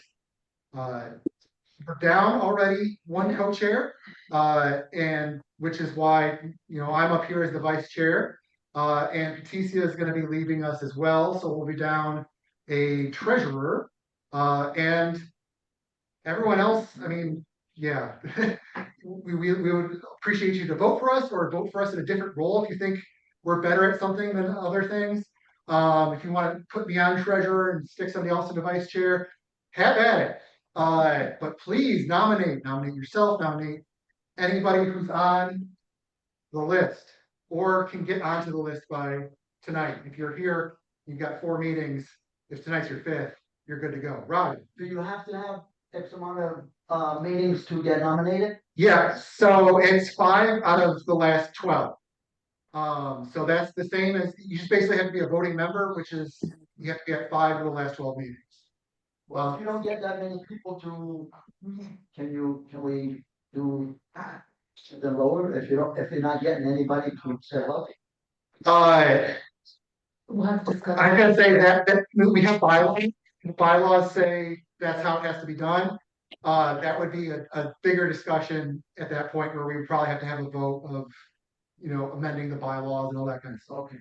[SPEAKER 1] we're down already 1 co-chair, and which is why, you know, I'm up here as the vice chair, and Patricia is going to be leaving us as well, so we'll be down a treasurer, and everyone else. I mean, yeah, we would appreciate you to vote for us, or vote for us in a different role if you think we're better at something than other things. If you want to put me on treasurer and stick somebody else in the vice chair, have at it. But please nominate yourself, nominate anybody who's on the list or can get onto the list by tonight. If you're here, you've got 4 meetings. If tonight's your 5th, you're good to go. Rob.
[SPEAKER 11] Do you have to have X amount of meetings to get nominated?
[SPEAKER 1] Yeah, so it's 5 out of the last 12. So that's the same as, you just basically have to be a voting member, which is you have to get 5 of the last 12 meetings.
[SPEAKER 11] Well, if you don't get that many people to, can we do the lower, if you're not getting anybody to say hello?
[SPEAKER 6] We'll have to discuss.
[SPEAKER 1] I'm gonna say that we have bylaws. The bylaws say that's how it has to be done. That would be a bigger discussion at that point, where we would probably have to have a vote of, you know, amending the bylaws and all that kind of stuff.
[SPEAKER 11] Okay.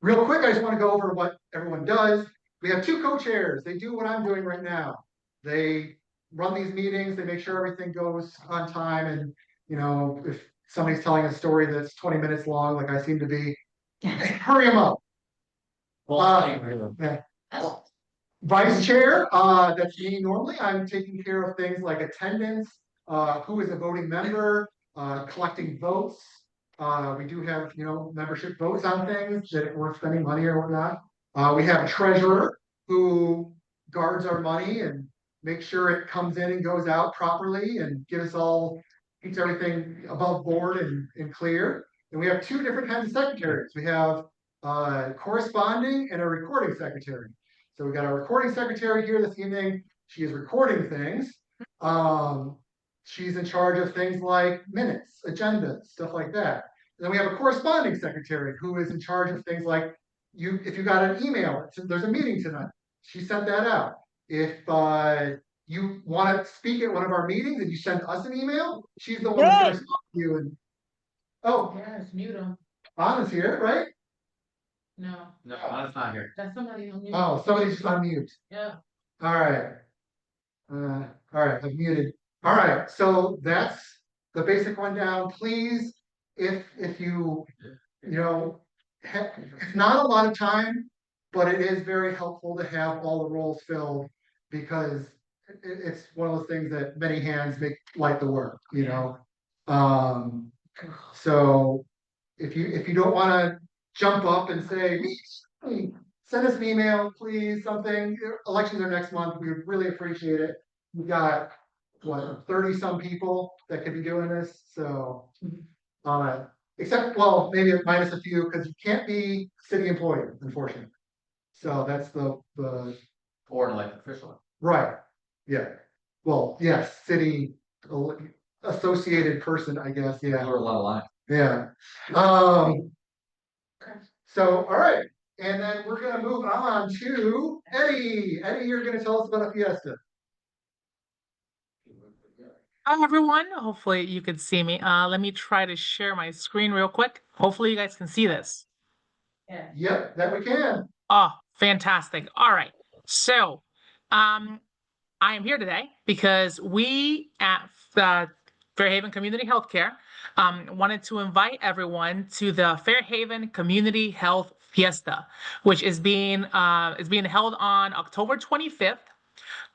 [SPEAKER 1] Real quick, I just want to go over what everyone does. We have 2 co-chairs. They do what I'm doing right now. They run these meetings, they make sure everything goes on time, and you know, if somebody's telling a story that's 20 minutes long, like I seem to be, Hurry them up. Yeah. Vice Chair, that's me normally. I'm taking care of things like attendance, who is a voting member, collecting votes. We do have, membership votes on things that we're spending money or whatnot. We have a treasurer who guards our money and makes sure it comes in and goes out properly and keeps everything above board and clear. And we have two different kinds of secretaries. We have corresponding and a recording secretary. So we got our recording secretary here this evening. She is recording things. She's in charge of things like minutes, agendas, stuff like that. And then we have a corresponding secretary who is in charge of things like if you got an email, there's a meeting tonight. She sent that out. If you want to speak at one of our meetings and you send us an email, she's the one who's going to respond to you. And
[SPEAKER 6] Yes, mute them.
[SPEAKER 1] Anna's here, right?
[SPEAKER 6] No,
[SPEAKER 14] No, Anna's not here.
[SPEAKER 6] that's somebody on mute.
[SPEAKER 1] Oh, somebody's just on mute.
[SPEAKER 6] Yeah.
[SPEAKER 1] All right. All right, I've muted. All right, so that's the basic rundown. Please, if you, it's not a lot of time, but it is very helpful to have all the roles filled because it's one of those things that many hands make light the work, So if you don't want to jump up and say, send us an email, please, something. Elections are next month. We would really appreciate it. We've got 30 some people that could be doing this. So except maybe minus a few because you can't be city employee, unfortunately. So that's the
[SPEAKER 14] Or an elected official.
[SPEAKER 1] right. Yeah. Well, yes, city associated person, I guess. Yeah.
[SPEAKER 14] Or a lot of lines.
[SPEAKER 1] Yeah. So, all right. And then we're going to move on to Eddie. Eddie, you're going to tell us about a fiesta.
[SPEAKER 19] Hi, everyone. Hopefully you can see me. Let me try to share my screen real quick. Hopefully you guys can see this.
[SPEAKER 1] Yep, that we can.
[SPEAKER 19] Oh, fantastic. All right. So, I am here today because we at Fairhaven Community Healthcare wanted to invite everyone to the Fairhaven Community Health Fiesta, which is being held on October 25th,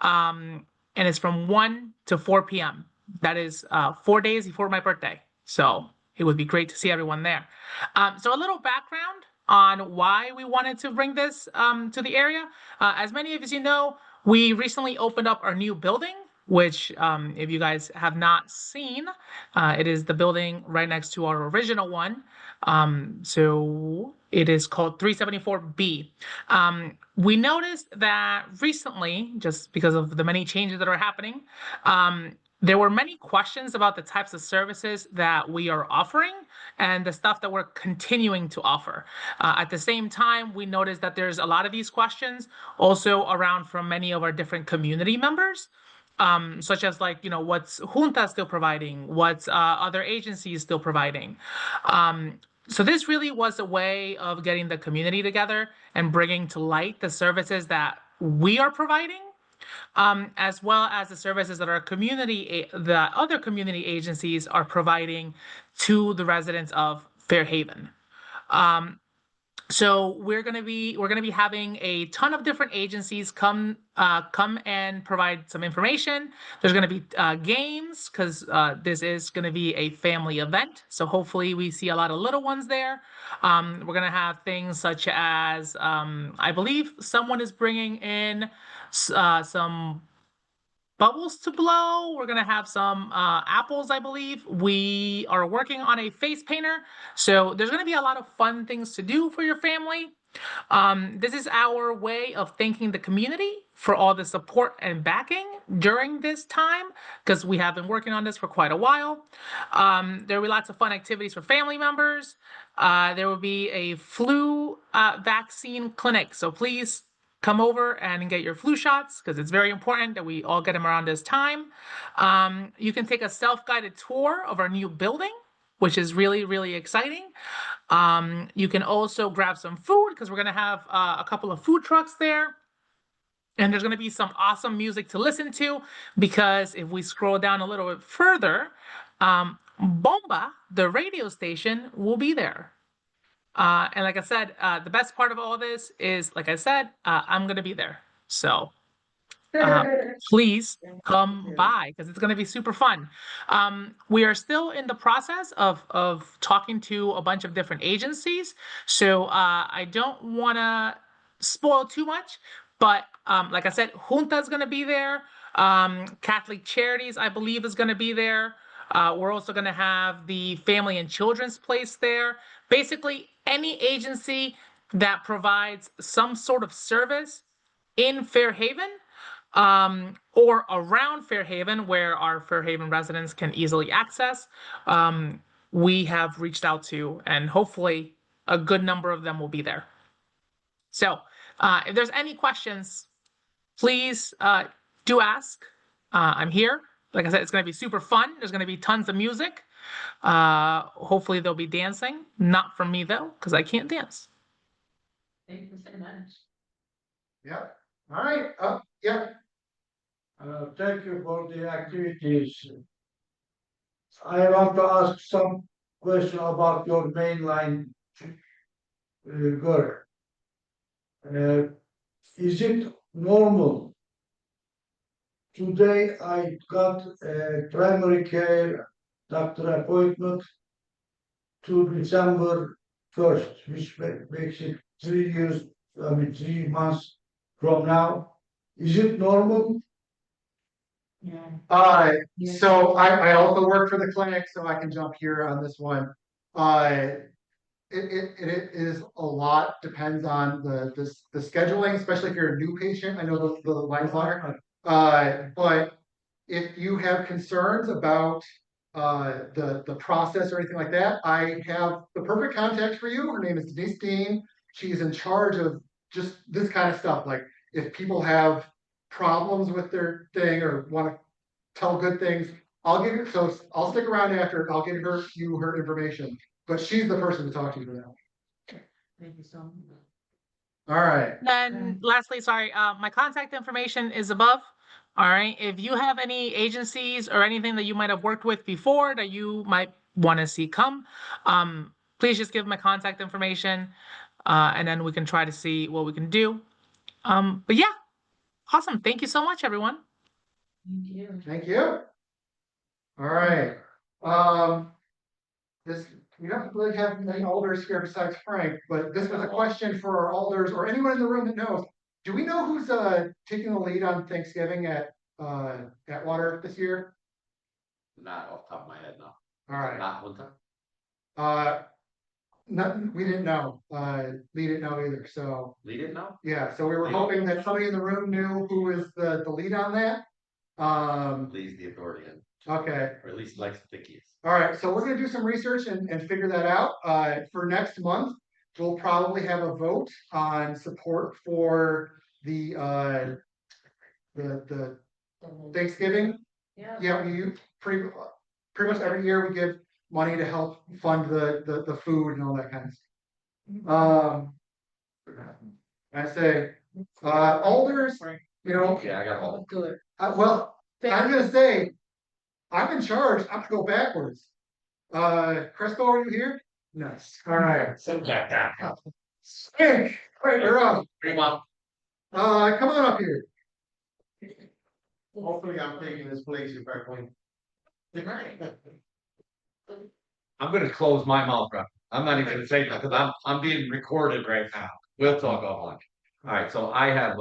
[SPEAKER 19] and it's from 1 to 4 p.m. That is 4 days before my birthday. So it would be great to see everyone there. So a little background on why we wanted to bring this to the area. As many of you know, we recently opened up our new building, which if you guys have not seen, it is the building right next to our original one. So it is called 374B. We noticed that recently, just because of the many changes that are happening, there were many questions about the types of services that we are offering and the stuff that we're continuing to offer. At the same time, we noticed that there's a lot of these questions also around from many of our different community members, such as what's Junta still providing, what's other agencies still providing. So this really was a way of getting the community together and bringing to light the services that we are providing, as well as the services that the other community agencies are providing to the residents of Fairhaven. So we're gonna be having a ton of different agencies come and provide some information. There's gonna be games because this is gonna be a family event. So hopefully we see a lot of little ones there. We're gonna have things such as I believe someone is bringing in some bubbles to blow. We're gonna have some apples, I believe. We are working on a face painter. So there's gonna be a lot of fun things to do for your family. This is our way of thanking the community for all the support and backing during this time, because we have been working on this for quite a while. There will be lots of fun activities for family members. There will be a flu vaccine clinic. So please come over and get your flu shots because it's very important that we all get them around this time. You can take a self-guided tour of our new building, which is really, really exciting. You can also grab some food because we're going to have a couple of food trucks there. And there's going to be some awesome music to listen to because if we scroll down a little bit further, Bomba, the radio station, will be there. And like I said, the best part of all this is, like I said, I'm gonna be there. So please come by because it's going to be super fun. We are still in the process of talking to a bunch of different agencies, so I don't want to spoil too much. But like I said, Junta is going to be there. Catholic Charities, I believe, is going to be there. We're also going to have the Family and Children's Place there. Basically, any agency that provides some sort of service in Fairhaven or around Fairhaven, where our Fairhaven residents can easily access, we have reached out to, and hopefully a good number of them will be there. So if there's any questions, please do ask. I'm here. Like I said, it's going to be super fun. There's going to be tons of music. Hopefully there'll be dancing. Not from me though, because I can't dance.
[SPEAKER 6] Thank you so much.
[SPEAKER 1] Yeah, all right, yeah.
[SPEAKER 17] Thank you for the activities. I want to ask some question about your mainline girl. Is it normal? Today I got a primary care doctor appointment to December 1st, which makes it 3 months from now. Is it normal?
[SPEAKER 1] So I also work for the clinic, so I can jump here on this one. It is a lot, depends on the scheduling, especially if you're a new patient. I know the line's longer. But if you have concerns about the process or anything like that, I have the perfect contact for you. Her name is Denise Dean. She's in charge of just this kind of stuff. Like if people have problems with their thing or want to tell good things, I'll stick around after. I'll give you her information. But she's the person to talk to for that.
[SPEAKER 6] Thank you so much.
[SPEAKER 1] All right.
[SPEAKER 19] Then lastly, sorry, my contact information is above. All right. If you have any agencies or anything that you might have worked with before that you might want to see come, please just give my contact information, and then we can try to see what we can do. But yeah, awesome. Thank you so much, everyone.
[SPEAKER 6] Thank you.
[SPEAKER 1] Thank you. All right. We don't really have many alders here besides Frank, but this was a question for our alders or anyone in the room that knows. Do we know who's taking the lead on Thanksgiving at Atwater this year?
[SPEAKER 14] Not off the top of my head, no.
[SPEAKER 1] All right.
[SPEAKER 14] Not Junta?
[SPEAKER 1] We didn't know. Lee didn't know either. So
[SPEAKER 14] Lee didn't know?
[SPEAKER 1] yeah, so we were hoping that somebody in the room knew who was the lead on that.
[SPEAKER 14] Lee's the authority,
[SPEAKER 1] Okay.
[SPEAKER 14] or at least likes to think he is.
[SPEAKER 1] All right, so we're gonna do some research and figure that out. For next month, we'll probably have a vote on support for the Thanksgiving. Yeah, we pretty much every year we give money to help fund the food and all that kind of stuff. I say, alders, you know.
[SPEAKER 14] Yeah, I got all.
[SPEAKER 6] Good.
[SPEAKER 1] Well, I'm gonna say, I'm in charge. I'm gonna go backwards. Crespo, are you here? No. All right.
[SPEAKER 14] Sit back down.
[SPEAKER 1] Hey, wait, you're up.
[SPEAKER 14] Come on.
[SPEAKER 1] Come on up here.
[SPEAKER 8] Hopefully I'm taking this place if I can.
[SPEAKER 14] I'm gonna close my mouth, bro. I'm not even gonna say that because I'm being recorded right now. We'll talk offline. All right, so I have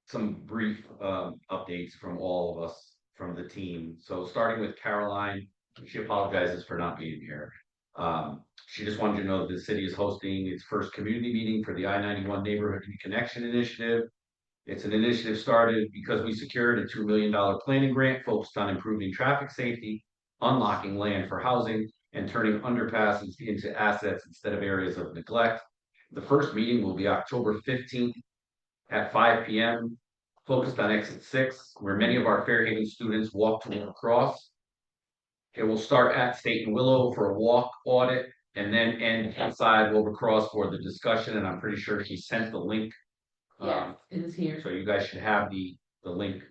[SPEAKER 14] some brief updates from all of us from the team. So starting with Caroline, she apologizes for not being here. She just wanted you to know that the city is hosting its first community meeting for the I-91 Neighborhood Reconnection Initiative. It's an initiative started because we secured a $2 million planning grant focused on improving traffic safety, unlocking land for housing, and turning underpasses into assets instead of areas of neglect. The first meeting will be October 15th at 5 p.m. focused on exit 6, where many of our Fairhaven students walk to and across. It will start at State and Willow for a walk audit and then end outside Wilbur Cross for the discussion. And I'm pretty sure she sent the link.
[SPEAKER 6] Yeah, it is here.
[SPEAKER 14] So you guys should have the link.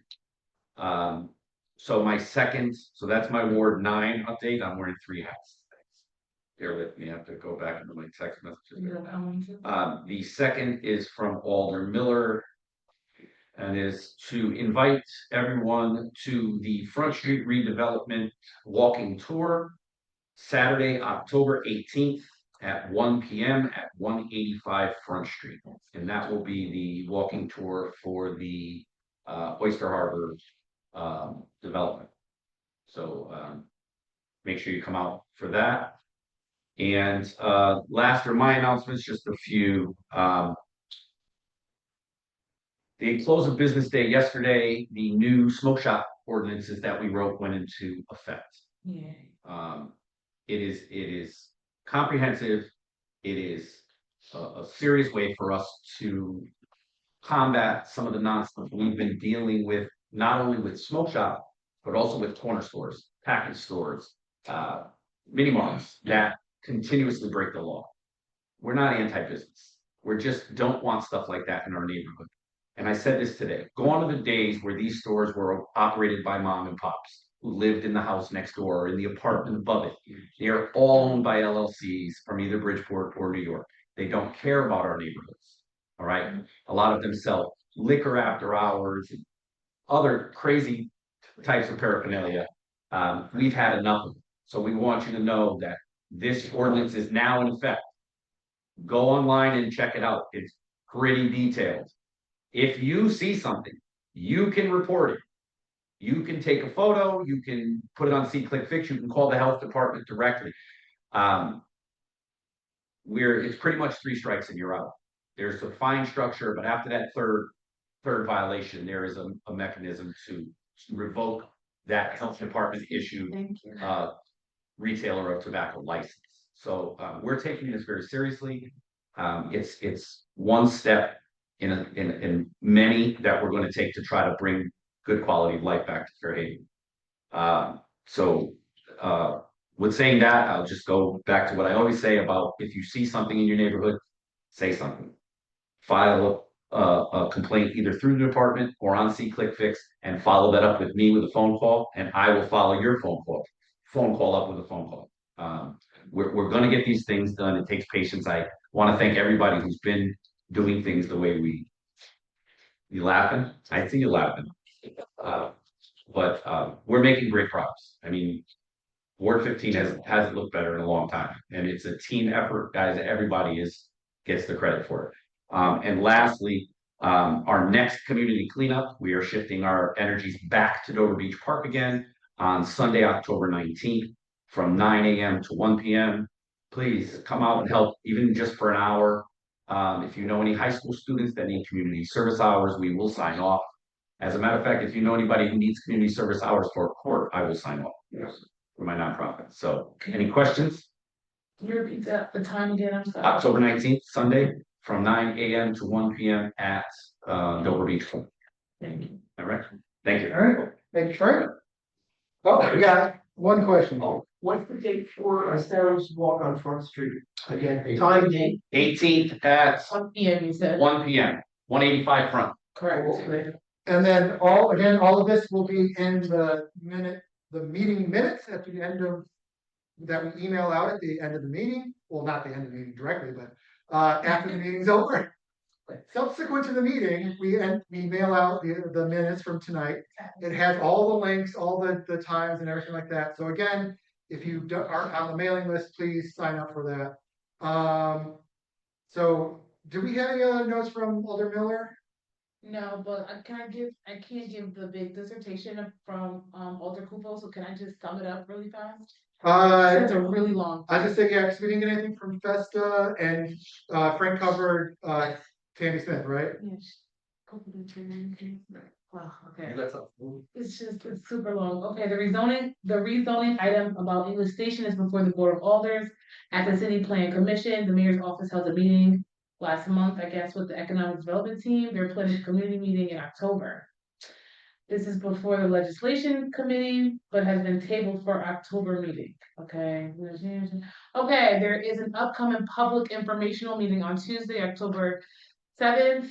[SPEAKER 14] So that's my Ward 9 update. I'm wearing 3 hats. bear with me, I have to go back into my text messages.
[SPEAKER 6] You know,
[SPEAKER 14] The second is from Alder Miller. And is to invite everyone to the Front Street redevelopment walking tour. Saturday, October 18th at 1 p.m. at 185 Front Street. And that will be the walking tour for the Oyster Harbor development. So make sure you come out for that. And last are my announcements, just a few. The close of business day yesterday, the new smoke shop ordinances that we wrote went into effect.
[SPEAKER 6] Yeah.
[SPEAKER 14] It is comprehensive. It is a serious way for us to combat some of the nonsense we've been dealing with, not only with smoke shop, but also with corner stores, package stores, mini marts that continuously break the law. We're not anti-business. We just don't want stuff like that in our neighborhood. And I said this today, gone are the days where these stores were operated by mom and pops who lived in the house next door or in the apartment above it. They are all owned by LLCs from either Bridgeport or New York. They don't care about our neighborhoods. All right. A lot of them sell liquor after hours and other crazy types of paraphernalia. We've had enough of it. So we want you to know that this ordinance is now in effect. Go online and check it out. It's pretty detailed. If you see something, you can report it. You can take a photo, you can put it on SeeClickFix, you can call the health department directly. It's pretty much 3 strikes and you're out. There's a fine structure, but after that third violation, there is a mechanism to revoke that health department issued retailer of tobacco license. So we're taking this very seriously. It's one step in many that we're going to take to try to bring good quality of life back to Fairhaven. With saying that, I'll just go back to what I always say about if you see something in your neighborhood, say something. File a complaint either through the department or on SeeClickFix and follow that up with me with a phone call, and I will follow your phone call up with a phone call. We're going to get these things done. It takes patience. I want to thank everybody who's been doing things the way you laughing? I see you laughing. But we're making great progress. I mean, Ward 15 hasn't looked better in a long time, and it's a team effort, guys. Everybody gets the credit for it. And lastly, our next community cleanup, we are shifting our energies back to Dover Beach Park again on Sunday, October 19th, from 9 a.m. to 1 p.m. Please come out and help, even just for an hour. If you know any high school students that need community service hours, we will sign off. As a matter of fact, if you know anybody who needs community service hours for a court, I will sign off for my nonprofit. So any questions?
[SPEAKER 6] Can you repeat the time again? I'm sorry.
[SPEAKER 14] October 19th, Sunday, from 9 a.m. to 1 p.m. at Dover Beach.
[SPEAKER 6] Thank you.
[SPEAKER 14] All right. Thank you.
[SPEAKER 1] All right, thank you, Frank. Oh, we got one question.
[SPEAKER 8] What's the date for a Sarah's walk on Front Street? Again, time date.
[SPEAKER 14] 18th at
[SPEAKER 6] 1 p.m. you said.
[SPEAKER 14] 1 p.m. 185 Front.
[SPEAKER 6] Correct.
[SPEAKER 1] And then all of this will be in the meeting minutes at the end of, that we email out at the end of the meeting. Well, not the end of the meeting directly, but after the meeting's over. Subsequent to the meeting, we mail out the minutes from tonight. It has all the links, all the times and everything like that. So again, if you aren't on the mailing list, please sign up for that. So do we have any other notes from Alder Miller?
[SPEAKER 6] No, but I can't give the big dissertation from Alder Kupo, so can I just sum it up really fast? It's a really long.
[SPEAKER 1] I just think, yeah, because we didn't get anything from Festa, and Frank covered Tammy Smith, right?
[SPEAKER 6] Yes. Wow, okay.
[SPEAKER 14] You got something?
[SPEAKER 6] It's super long. Okay, the rezoning item about English Station is before the Board of Alders. At the City Plan Commission, the mayor's office held a meeting last month, I guess, with the Economic Development Team. They're planning a community meeting in October. This is before the Legislation Committee, but has been tabled for October meeting. Okay. Okay, there is an upcoming public informational meeting on Tuesday, October 7th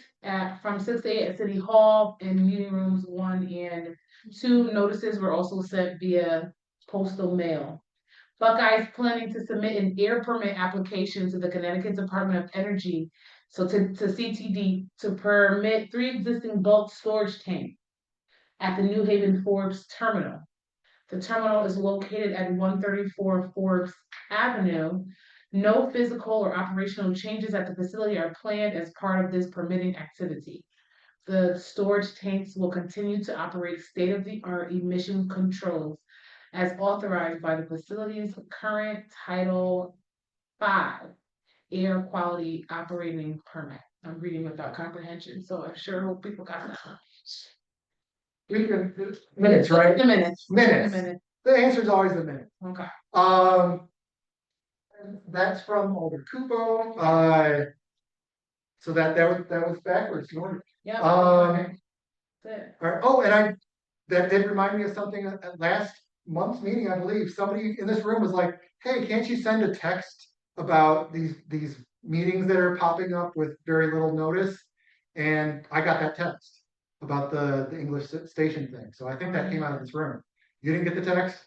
[SPEAKER 6] from 6 to 8 at City Hall in meeting rooms 1 and 2. Notices were also sent via postal mail. Buckeye's planning to submit an air permit application to the Connecticut Department of Energy. So to CTD to permit 3 existing bulk storage tanks at the New Haven Forbes terminal. The terminal is located at 134 Forbes Avenue. No physical or operational changes at the facility are planned as part of this permitting activity. The storage tanks will continue to operate state-of-the-art emission controls as authorized by the facility's current Title V Air Quality Operating Permit. I'm reading without comprehension, so I'm sure hope people got that.
[SPEAKER 1] We can, minutes, right?
[SPEAKER 6] The minutes.
[SPEAKER 1] Minutes.
[SPEAKER 6] The minutes.
[SPEAKER 1] The answer is always the minutes.
[SPEAKER 6] Okay.
[SPEAKER 1] That's from Alder Kupo, so that was backwards, you know?
[SPEAKER 6] Yeah.
[SPEAKER 1] Alright,
[SPEAKER 6] Good.
[SPEAKER 1] oh, and that did remind me of something at last month's meeting, I believe, somebody in this room was like, hey, can't you send a text about these meetings that are popping up with very little notice? And I got that text about the English station thing, so I think that came out of this room. You didn't get the text?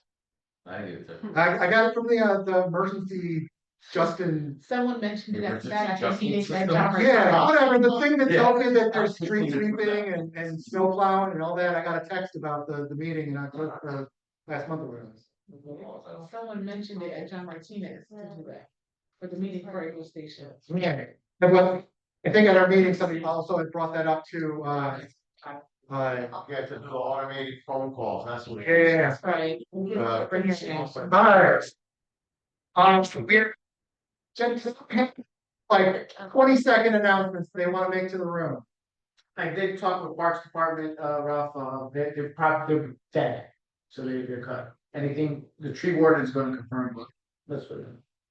[SPEAKER 14] I do too.
[SPEAKER 1] I got it from the emergency Justin.
[SPEAKER 6] Someone mentioned it at
[SPEAKER 14] Emergency
[SPEAKER 6] that
[SPEAKER 14] justice
[SPEAKER 6] meeting.
[SPEAKER 14] system.
[SPEAKER 1] Yeah, whatever, the thing that
[SPEAKER 14] Yeah.
[SPEAKER 1] tells me that there's street sweeping and snow plowing and all that, I got a text about the meeting in October, last month or whatever.
[SPEAKER 6] Someone mentioned it at John Martinez to do that, for the meeting for Eagle Station.
[SPEAKER 1] Yeah, but I think at our meeting, somebody also had brought that up to,
[SPEAKER 17] Yeah, to do automated phone calls, that's what.
[SPEAKER 1] yeah.
[SPEAKER 6] Right.
[SPEAKER 1] Alright. We're just like 20-second announcements they wanna make to the room.
[SPEAKER 8] I did talk with Parks Department, Ralph, they're probably dead, so they're cut. Anything, the tree warden is gonna confirm, but that's what.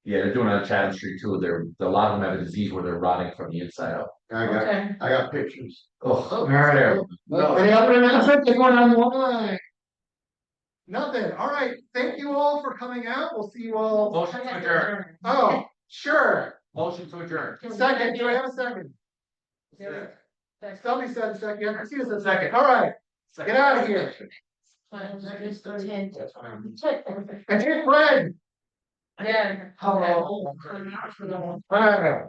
[SPEAKER 14] Yeah, they're doing it on Chatham Street too. A lot of them have a disease where they're rotting from the inside out.
[SPEAKER 6] Okay.
[SPEAKER 17] I got pictures.
[SPEAKER 14] Oh,
[SPEAKER 1] Alright.
[SPEAKER 14] terrible.
[SPEAKER 1] Any other announcements? Anyone online? Nothing, alright, thank you all for coming out, we'll see you all.
[SPEAKER 14] Motion to adjourn.
[SPEAKER 1] Oh, sure,
[SPEAKER 14] Motion to adjourn.
[SPEAKER 1] second, do I have a second? Somebody said second, yeah, Christina said second, alright, get out of here. And take Fred.
[SPEAKER 6] Yeah.
[SPEAKER 1] Hello. Alright.